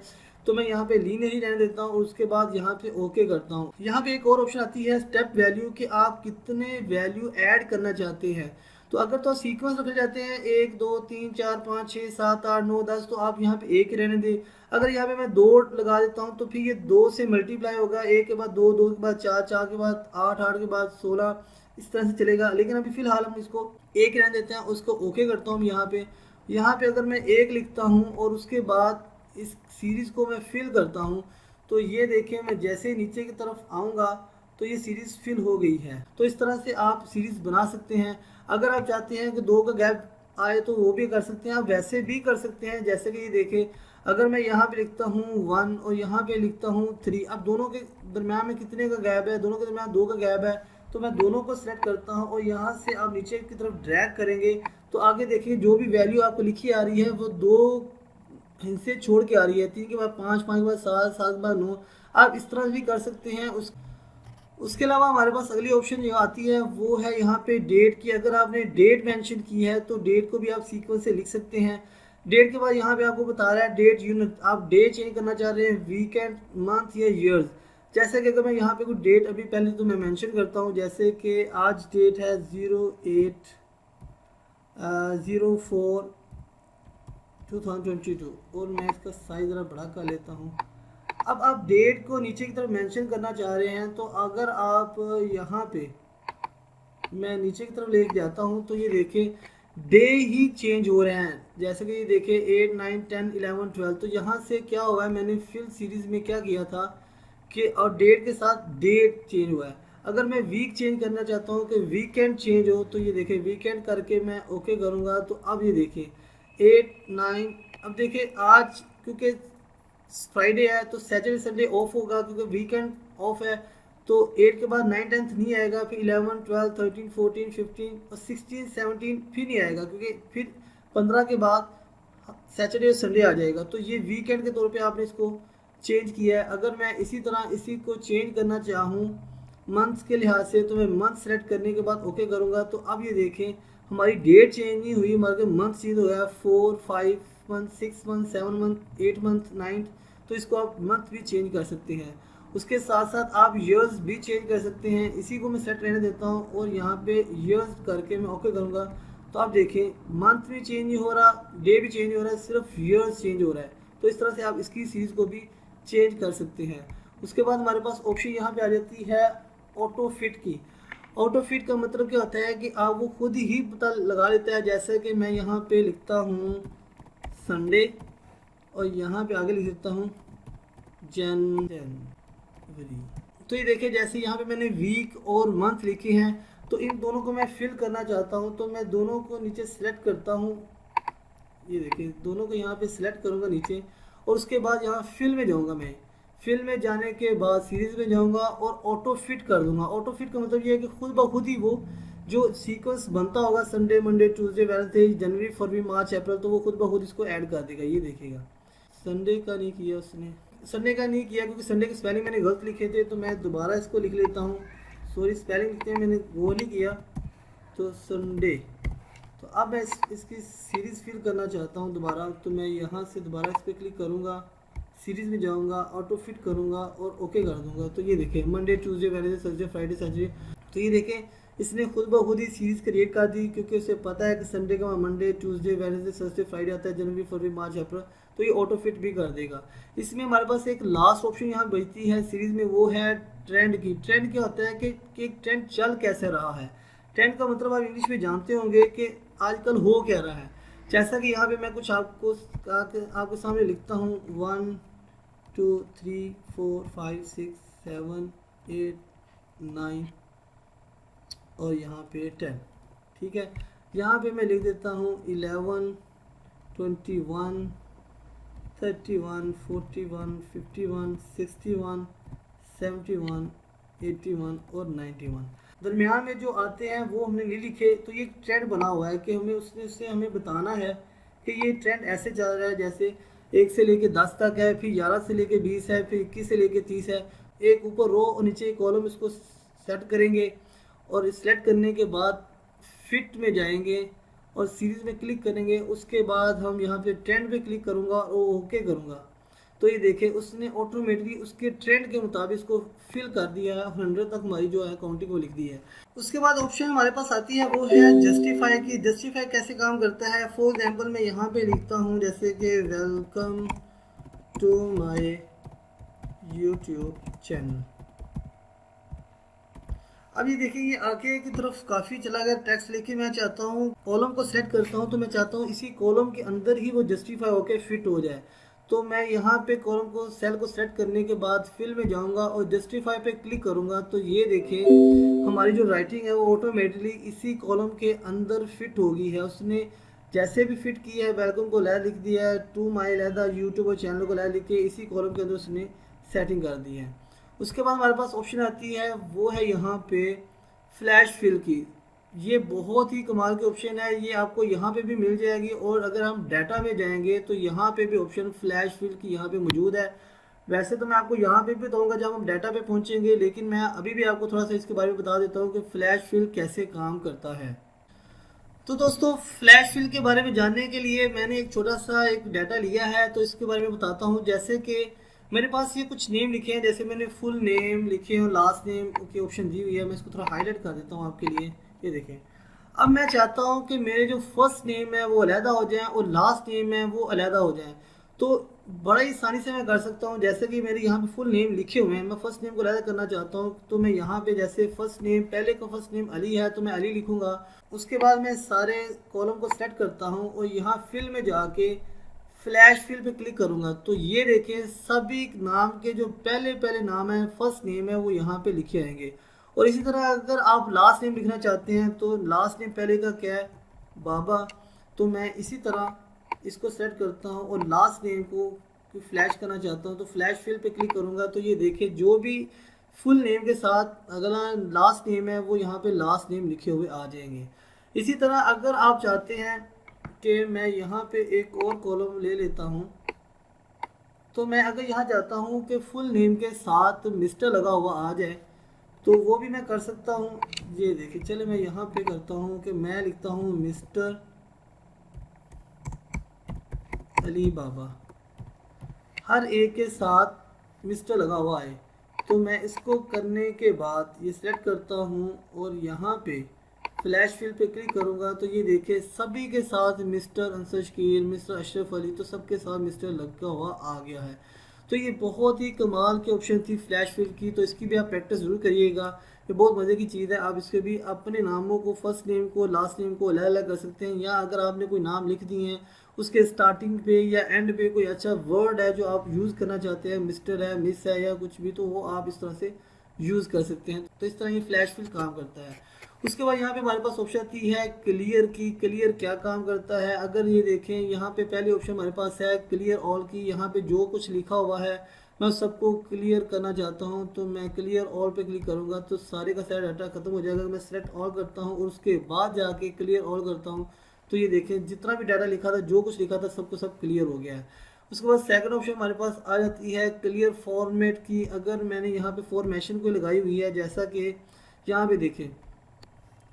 [SPEAKER 1] तो मैं यहाँ पे लीनियर ही रहने देता हूँ। उसके बाद यहाँ पे ओके करता हूँ। यहाँ पे एक और ऑप्शन आती है स्टेप वैल्यू, कि आप कितने वैल्यू ऐड करना चाहते हैं। तो अगर तो सीक्वेंस रखे जाते हैं 1 2 3 4 5 6 7 8 9 10, तो आप यहाँ पे 1 ही रहने दें। अगर यहाँ पे मैं 2 लगा देता हूँ तो फिर ये 2 से मल्टीप्लाई होगा, 1 के बाद 2, 2 के बाद 4, 4 के बाद 8, 8 के बाद 16, इस तरह से चलेगा। लेकिन अभी फिलहाल हम इसको 1 रहने देते हैं। उसको ओके करता हूँ। यहाँ पे अगर मैं 1 लिखता हूँ और उसके बाद इस सीरीज़ को मैं फिल करता हूँ, तो ये देखें मैं जैसे ही नीचे की तरफ आऊँगा तो ये सीरीज़ फिल हो गई है। तो इस तरह से आप सीरीज़ बना सकते हैं। अगर आप चाहते हैं कि 2 का गैप आए तो वो भी कर सकते हैं, आप वैसे भी कर सकते हैं। जैसे कि ये देखें, अगर मैं यहाँ पे लिखता हूँ 1 और यहाँ पे लिखता हूँ 3, अब दोनों के दरम्यान में कितने का गैप है, दोनों के दरम्यान 2 का गैप है, तो मैं दोनों को सिलेक्ट करता हूँ और यहाँ से आप नीचे की तरफ ड्रैग करेंगे तो आगे देखिए जो भी वैल्यू आपको लिखी आ रही है वो 2 हिस्से छोड़ के आ रही है। 3 के बाद 5, 5 के बाद 7, 7 के बाद 9, आप इस तरह भी कर सकते हैं। उसके अलावा हमारे पास अगली ऑप्शन जो आती है वो है यहाँ पे डेट की। अगर आपने डेट मेंशन की है तो डेट को भी आप सीक्वेंस से लिख सकते हैं। डेट के बाद यहाँ पे आपको बता रहा है डेट यूनिट, आप डेट चेंज करना चाह रहे हैं, वीकेंड, मंथ या ईयर्स। जैसे कि अगर मैं यहाँ पे कोई डेट अभी पहले तो मैं मेंशन करता हूँ, जैसे कि आज डेट है 08/04/2022 और मैं इसका साइज ज़रा बड़ा कर लेता हूँ। अब आप डेट को नीचे की तरफ मेंशन करना चाह रहे हैं, तो अगर आप यहाँ पे मैं नीचे की तरफ लेके जाता हूँ तो ये देखें डे ही चेंज हो रहे हैं। जैसे कि ये देखें 8, 9, 10, 11, 12, तो यहाँ से क्या हुआ है, मैंने फिल सीरीज़ में क्या किया था कि और डेट के साथ डेट चेंज हुआ है। अगर मैं वीक चेंज करना चाहता हूँ कि वीकेंड चेंज हो, तो ये देखें वीकेंड करके मैं ओके करूँगा तो अब ये देखें 8, 9, अब देखें आज क्योंकि फ्राइडे है तो सैटरडे संडे ऑफ होगा क्योंकि वीकेंड ऑफ है, तो 8 के बाद 9, 10 नहीं आएगा, फिर 11, 12, 13, 14, 15 और 16, 17 फिर नहीं आएगा क्योंकि फिर 15 के बाद सैटरडे और संडे आ जाएगा। तो ये वीकेंड के तौर पे आपने इसको चेंज किया है। अगर मैं इसी तरह इसी को चेंज करना चाहूँ मंथ्स के लिहाज से, तो मैं मंथ सेलेक्ट करने के बाद ओके करूँगा। तो अब ये देखें हमारी डेट चेंज नहीं हुई, हमारे मंथ चेंज हो गया 4, 5 मंथ, 6 मंथ, 7 मंथ, 8 मंथ, 9। तो इसको आप मंथ भी चेंज कर सकते हैं। उसके साथ साथ आप ईयर्स भी चेंज कर सकते हैं। इसी को मैं सेट रहने देता हूँ और यहाँ पे ईयर्स करके मैं ओके करूँगा। तो आप देखें मंथ भी चेंज नहीं हो रहा, डे भी चेंज हो रहा है, सिर्फ ईयर्स चेंज हो रहा है। तो इस तरह से आप इसकी सीरीज़ को भी चेंज कर सकते हैं। उसके बाद हमारे पास ऑप्शन यहाँ पे आ जाती है ऑटो फिट की। ऑटो फिट का मतलब क्या होता है कि आप वो खुद ही पता लगा लेता है। जैसे कि मैं यहाँ पे लिखता हूँ संडे और यहाँ पे आगे लिख देता हूँ जनवरी। तो ये देखिए जैसे यहाँ पे मैंने वीक और मंथ लिखे हैं, तो इन दोनों को मैं फिल करना चाहता हूँ तो मैं दोनों को नीचे सेलेक्ट करता हूँ। ये देखिए दोनों को यहाँ पे सिलेक्ट करूँगा नीचे और उसके बाद यहाँ फिल में जाऊँगा। मैं फिल में जाने के बाद सीरीज़ में जाऊँगा और ऑटो फिट कर दूँगा। ऑटो फिट का मतलब ये है कि खुद ब खुद ही वो जो सीक्वेंस बनता होगा संडे, मंडे, ट्यूसडे, वेडनेसडे, जनवरी, फरवरी, मार्च, अप्रैल, तो वो खुद ब खुद इसको ऐड कर देगा। ये देखिएगा संडे का नहीं किया उसने, संडे का नहीं किया क्योंकि संडे के स्पेलिंग मैंने गलत लिखे थे, तो मैं दोबारा इसको लिख लेता हूँ। सॉरी, स्पेलिंग लिखते हैं मैंने वो नहीं किया, तो संडे। तो अब मैं इसकी सीरीज़ फिल करना चाहता हूँ दोबारा, तो मैं यहाँ से दोबारा इस पर क्लिक करूँगा, सीरीज़ में जाऊँगा, ऑटो फिट करूँगा और ओके कर दूँगा। तो ये देखें Monday Tuesday Wednesday Thursday Friday Saturday, तो ये देखें इसने खुद ब खुद ही सीरीज़ क्रिएट कर दी, क्योंकि उसे पता है कि संडे का Monday Tuesday Wednesday Thursday Friday आता है, जनवरी फरवरी मार्च अप्रैल, तो ये ऑटो फिट भी कर देगा। इसमें हमारे पास एक लास्ट ऑप्शन यहाँ बचती है सीरीज़ में, वो है ट्रेंड की। ट्रेंड क्या होता है कि एक ट्रेंड चल कैसे रहा है। ट्रेंड का मतलब आप इंग्लिश में जानते होंगे कि आजकल हो क्या रहा है। जैसा कि यहाँ पे मैं कुछ आपके सामने लिखता हूँ 1 2 3 4 5 6 7 8 9 और यहाँ पे 10, ठीक है। यहाँ पे मैं लिख देता हूँ 11 21 31 41 51 61 71 81 और 91। दरमियान में जो आते हैं वो हमने नहीं लिखे, तो ये ट्रेंड बना हुआ है कि हमें उससे हमें बताना है कि ये ट्रेंड ऐसे चल रहा है, जैसे 1 से लेके 10 तक है, फिर 11 से लेके 20 है, फिर 21 से लेके 30 है। एक ऊपर रो और नीचे कॉलम, इसको सेट करेंगे और सेलेक्ट करने के बाद फिट में जाएंगे और सीरीज़ में क्लिक करेंगे। उसके बाद हम यहाँ पे ट्रेंड पे क्लिक करूँगा और ओके करूँगा, तो ये देखें उसने ऑटोमेटिकली उसके ट्रेंड के मुताबिक इसको फिल कर दिया है, 100 तक हमारी जो है काउंटिंग वो लिख दी है। उसके बाद ऑप्शन हमारे पास आती है वो है जस्टिफाई की। जस्टिफाई कैसे काम करता है, फॉर एग्जांपल मैं यहाँ पे लिखता हूँ जैसे कि welcome to my YouTube channel. अब ये देखिए ये आगे की तरफ काफ़ी चला गया टेक्स्ट, लेकिन मैं चाहता हूँ कॉलम को सेलेक्ट करता हूँ, तो मैं चाहता हूँ इसी कॉलम के अंदर ही वो जस्टिफाई होकर फिट हो जाए। तो मैं यहाँ पे कॉलम को सेल को सेलेक्ट करने के बाद फिल में जाऊँगा और जस्टिफाई पे क्लिक करूँगा, तो ये देखें हमारी जो राइटिंग है वो ऑटोमेटिकली इसी कॉलम के अंदर फिट हो गई है। उसने जैसे भी फिट किया है, वेलकम को लहर लिख दिया है, टू माई लहदा यूट्यूब और चैनल को लहर लिख के इसी कॉलम के अंदर उसने सेटिंग कर दी है। उसके बाद हमारे पास ऑप्शन आती है वो है यहाँ पे फ्लैश फिल की। ये बहुत ही कमाल के ऑप्शन है, ये आपको यहाँ पे भी मिल जाएगी और अगर हम डाटा में जाएंगे तो यहाँ पे भी ऑप्शन फ्लैश फिल की यहाँ पे मौजूद है। वैसे तो मैं आपको यहाँ पे भी बताऊँगा जब हम डाटा पे पहुँचेंगे, लेकिन मैं अभी भी आपको थोड़ा सा इसके बारे में बता देता हूँ कि फ्लैश फिल कैसे काम करता है। तो दोस्तों फ्लैश फिल के बारे में जानने के लिए मैंने एक छोटा सा एक डाटा लिया है, तो इसके बारे में बताता हूँ। जैसे कि मेरे पास ये कुछ नेम लिखे हैं, जैसे मैंने फुल नेम लिखे और लास्ट नेम की ऑप्शन दी हुई है। मैं इसको थोड़ा हाईलाइट कर देता हूँ आपके लिए, ये देखें। अब मैं चाहता हूँ कि मेरे जो फर्स्ट नेम है वो अलहदा हो जाए और लास्ट नेम है वो अलहदा हो जाए, तो बड़ा ही आसानी से मैं कर सकता हूँ। जैसे कि मेरे यहाँ पे फुल नेम लिखे हुए हैं, मैं फर्स्ट नेम को अलहदा करना चाहता हूँ, तो मैं यहाँ पे जैसे फर्स्ट नेम पहले का फर्स्ट नेम अली है तो मैं अली लिखूँगा। उसके बाद मैं सारे कॉलम को सेलेक्ट करता हूँ और यहाँ फिल में जाके फ्लैश फिल पे क्लिक करूँगा, तो ये देखें सभी नाम के जो पहले नाम है फर्स्ट नेम है वो यहाँ पे लिखे आएंगे। और इसी तरह अगर आप लास्ट नेम लिखना चाहते हैं तो लास्ट नेम पहले का क्या है बाबा, तो मैं इसी तरह इसको सेलेक्ट करता हूँ और लास्ट नेम को फ्लैश करना चाहता हूँ तो फ्लैश फिल पे क्लिक करूँगा, तो ये देखें जो भी फुल नेम के साथ अगला लास्ट नेम है वो यहाँ पे लास्ट नेम लिखे हुए आ जाएंगे। इसी तरह अगर आप चाहते हैं कि मैं यहाँ पे एक और कॉलम ले लेता हूँ, तो मैं अगर यहाँ चाहता हूँ कि फुल नेम के साथ मिस्टर लगा हुआ आ जाए तो वो भी मैं कर सकता हूँ। ये देखिए चले मैं यहाँ पे करता हूँ कि मैं लिखता हूँ मिस्टर अली बाबा, हर एक के साथ मिस्टर लगा हुआ है। तो मैं इसको करने के बाद ये सेलेक्ट करता हूँ और यहाँ पे फ्लैश फिल पे क्लिक करूँगा, तो ये देखिए सभी के साथ मिस्टर अंसर शकील, मिस्टर अशरफ अली, तो सबके साथ मिस्टर लगा हुआ आ गया है। तो ये बहुत ही कमाल की ऑप्शन थी फ्लैश फिल की, तो इसकी भी आप प्रैक्टिस ज़रूर करिएगा। ये बहुत मज़े की चीज़ है। आप इसके भी अपने नामों को फर्स्ट नेम को लास्ट नेम को अलग अलग कर सकते हैं, या अगर आपने कोई नाम लिख दिए हैं उसके स्टार्टिंग पे या एंड पे कोई अच्छा वर्ड है जो आप यूज़ करना चाहते हैं, मिस्टर है, मिस है या कुछ भी, तो वो आप इस तरह से यूज़ कर सकते हैं। तो इस तरह ये फ्लैश फिल काम करता है। उसके बाद यहाँ पे हमारे पास ऑप्शन आती है क्लियर की। क्लियर क्या काम करता है, अगर ये देखें यहाँ पे पहले ऑप्शन हमारे पास है क्लियर ऑल की। यहाँ पे जो कुछ लिखा हुआ है मैं सबको क्लियर करना चाहता हूँ, तो मैं क्लियर ऑल पे क्लिक करूँगा तो सारे का सारा डाटा खत्म हो जाएगा। मैं सेलेक्ट ऑल करता हूँ और उसके बाद जाके क्लियर ऑल करता हूँ, तो ये देखें जितना भी डाटा लिखा था, जो कुछ लिखा था सबको सब क्लियर हो गया है। उसके बाद सेकंड ऑप्शन हमारे पास आ जाती है क्लियर फॉर्मेट की। अगर मैंने यहाँ पे फॉर्मेशन को लगाई हुई है, जैसा कि यहाँ पे देखें,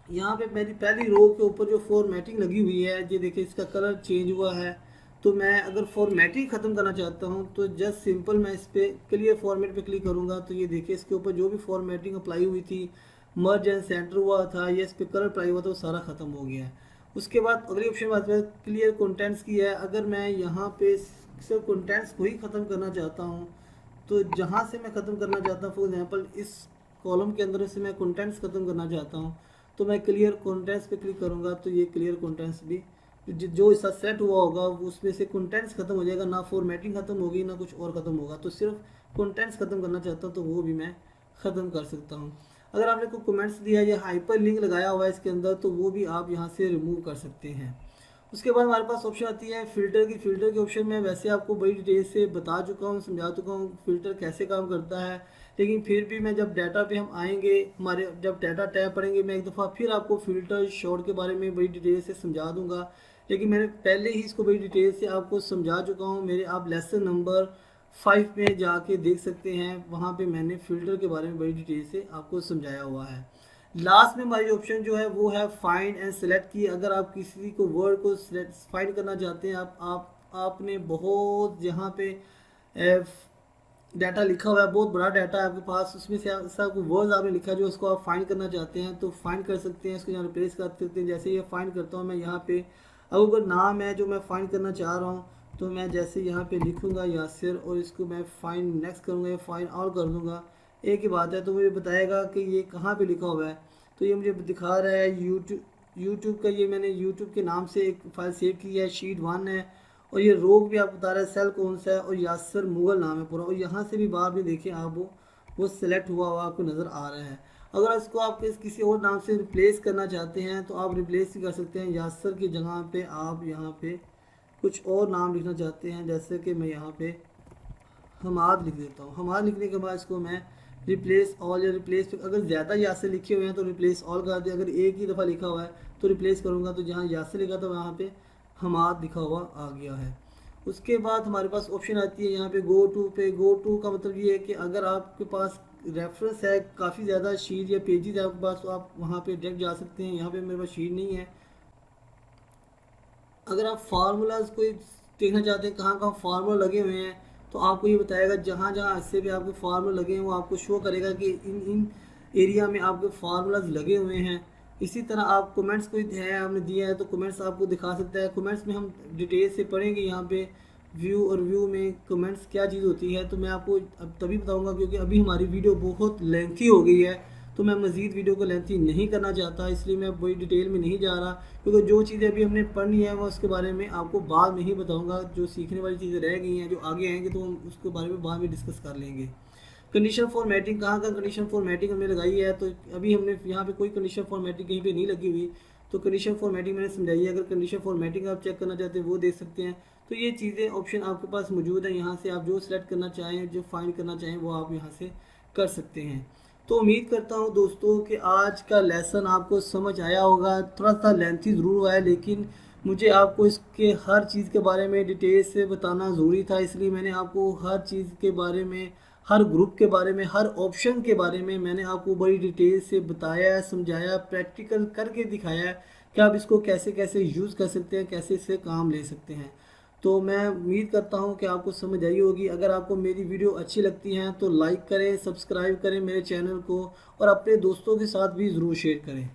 [SPEAKER 1] यहाँ पे मेरी पहली रो के ऊपर जो फॉर्मेटिंग लगी हुई है, ये देखिए इसका कलर चेंज हुआ है। तो मैं अगर फॉर्मेटिंग ख़त्म करना चाहता हूँ तो जस्ट सिंपल मैं इस पर क्लियर फॉर्मेट पे क्लिक करूँगा तो ये देखिए इसके ऊपर जो भी फॉर्मेटिंग अप्लाई हुई थी, मर्ज एंड सेंटर हुआ था या इस पर कलर अप्लाई हुआ था, वो सारा ख़त्म हो गया है। उसके बाद अगली ऑप्शन बात है क्लियर कंटेंट्स की है। अगर मैं यहाँ पे सिर्फ कंटेंट्स को ही ख़त्म करना चाहता हूँ तो जहाँ से मैं ख़त्म करना चाहता हूँ, फॉर एग्जांपल इस कॉलम के अंदर से मैं कंटेंट्स ख़त्म करना चाहता हूँ तो मैं क्लियर कंटेंट्स पे क्लिक करूँगा तो ये क्लियर कंटेंट्स भी जो इसका सेट हुआ होगा उसमें से कंटेंट्स ख़त्म हो जाएगा, ना फॉर्मेटिंग ख़त्म होगी ना कुछ और ख़त्म होगा। तो सिर्फ कंटेंट्स ख़त्म करना चाहता हूँ तो वो भी मैं ख़त्म कर सकता हूँ। अगर आपने कोई कमेंट्स दिया या हाइपर लिंक लगाया हुआ है इसके अंदर तो वो भी आप यहाँ से रिमूव कर सकते हैं। उसके बाद हमारे पास ऑप्शन आती है फ़िल्टर की। फ़िल्टर के ऑप्शन में वैसे आपको बड़ी डिटेल से बता चुका हूँ, समझा चुका हूँ फ़िल्टर कैसे काम करता है, लेकिन फिर भी मैं जब डाटा पे हम आएंगे, हमारे जब डाटा टैब पढ़ेंगे, मैं एक दफ़ा फिर आपको फ़िल्टर शॉर्ट के बारे में बड़ी डिटेल से समझा दूँगा। लेकिन मैंने पहले ही इसको बड़ी डिटेल से आपको समझा चुका हूँ। मेरे आप लेसन नंबर 5 में जाके देख सकते हैं, वहाँ पे मैंने फ़िल्टर के बारे में बड़ी डिटेल से आपको समझाया हुआ है। लास्ट में हमारी ऑप्शन जो है वो है फाइंड एंड सेलेक्ट की। अगर आप किसी को वर्ड को फाइंड करना चाहते हैं, आपने बहुत यहाँ पे डाटा लिखा हुआ है, बहुत बड़ा डाटा है आपके पास, उसमें से ऐसा कोई वर्ड आपने लिखा है जो उसको आप फाइंड करना चाहते हैं तो फाइंड कर सकते हैं, इसको यहाँ रिप्लेस कर सकते हैं। जैसे ये फाइंड करता हूँ मैं यहाँ पे, अब अगर नाम है जो मैं फाइंड करना चाह रहा हूँ तो मैं जैसे यहाँ पे लिखूँगा यासिर और इसको मैं फाइंड नेक्स्ट करूँगा या फाइंड ऑल कर दूँगा, एक ही बात है। तो मुझे बताएगा कि ये कहाँ पे लिखा हुआ है, तो ये मुझे दिखा रहा है यूट्यूब का। ये मैंने यूट्यूब के नाम से एक फ़ाइल सेव की है, शीट 1 है, और ये रोग भी आपको बता रहा है सेल कौन सा है, और यासिर मुगल नाम है पूरा। और यहाँ से भी बाहर भी देखिए आप वो सिलेक्ट हुआ हुआ आपको नज़र आ रहा है। अगर इसको आप किसी और नाम से रिप्लेस करना चाहते हैं तो आप रिप्लेस भी कर सकते हैं। यासिर की जगह पे आप यहाँ पे कुछ और नाम लिखना चाहते हैं, जैसे कि मैं यहाँ पे हमाद लिख देता हूँ। हमाद लिखने के बाद इसको मैं रिप्लेस ऑल या रिप्लेस, अगर ज़्यादा यासिर लिखे हुए हैं तो रिप्लेस ऑल कर दिया, अगर एक ही दफ़ा लिखा हुआ है तो रिप्लेस करूँगा तो जहाँ यासिर लिखा था वहाँ पे हमाद लिखा हुआ आ गया है। उसके बाद हमारे पास ऑप्शन आती है यहाँ पे गो टू पे। गो टू का मतलब ये है कि अगर आपके पास रेफरेंस है, काफ़ी ज़्यादा शीट या पेजेस है आपके पास, तो आप वहाँ पे डायरेक्ट जा सकते हैं। यहाँ पे मेरे पास शीट नहीं है। अगर आप फार्मूलाज कोई देखना चाहते हैं कहाँ कहाँ फार्मूला लगे हुए हैं तो आपको ये बताएगा, जहाँ जहाँ इससे भी आपके फार्मूला लगे हैं वो आपको शो करेगा कि इन एरिया में आपके फार्मूलाज लगे हुए हैं। इसी तरह आप कमेंट्स कोई है आपने दिया है तो कमेंट्स आपको दिखा सकता है। कमेंट्स में हम डिटेल से पढ़ेंगे यहाँ पे व्यू और व्यू में कमेंट्स क्या चीज़ होती है, तो मैं आपको अब तभी बताऊँगा क्योंकि अभी हमारी वीडियो बहुत लेंथी हो गई है, तो मैं मज़ीद वीडियो को लेंथी नहीं करना चाहता, इसलिए मैं वही डिटेल में नहीं जा रहा। क्योंकि जो चीज़ें अभी हमने पढ़नी है वो उसके बारे में आपको बाद में ही बताऊँगा। जो सीखने वाली चीज़ें रह गई हैं, जो आगे आएंगे तो हम उसके बारे में बाद में डिस्कस कर लेंगे। कंडीशन फॉर्मेटिंग, कहाँ का कंडीशन फॉर्मेटिंग हमने लगाई है, तो अभी हमने यहाँ पे कोई कंडीशन फॉर्मेटिंग कहीं पे नहीं लगी हुई, तो कंडीशन फॉर्मेटिंग मैंने समझाई है। अगर कंडीशन फॉर्मेटिंग आप चेक करना चाहते हैं वो देख सकते हैं। तो ये चीज़ें ऑप्शन आपके पास मौजूद है, यहाँ से आप जो सिलेक्ट करना चाहें, जो फाइंड करना चाहें वो आप यहाँ से कर सकते हैं। तो उम्मीद करता हूँ दोस्तों कि आज का लेसन आपको समझ आया होगा। थोड़ा सा लेंथी ज़रूर हुआ है, लेकिन मुझे आपको इसके हर चीज़ के बारे में डिटेल से बताना ज़रूरी था, इसलिए मैंने आपको हर चीज़ के बारे में, हर ग्रुप के बारे में, हर ऑप्शन के बारे में मैंने आपको बड़ी डिटेल से बताया, समझाया, प्रैक्टिकल करके दिखाया है कि आप इसको कैसे कैसे यूज़ कर सकते हैं, कैसे इससे काम ले सकते हैं। तो मैं उम्मीद करता हूं कि आपको समझ आई होगी। अगर आपको मेरी वीडियो अच्छी लगती हैं तो लाइक करें, सब्सक्राइब करें मेरे चैनल को, और अपने दोस्तों के साथ भी ज़रूर शेयर करें।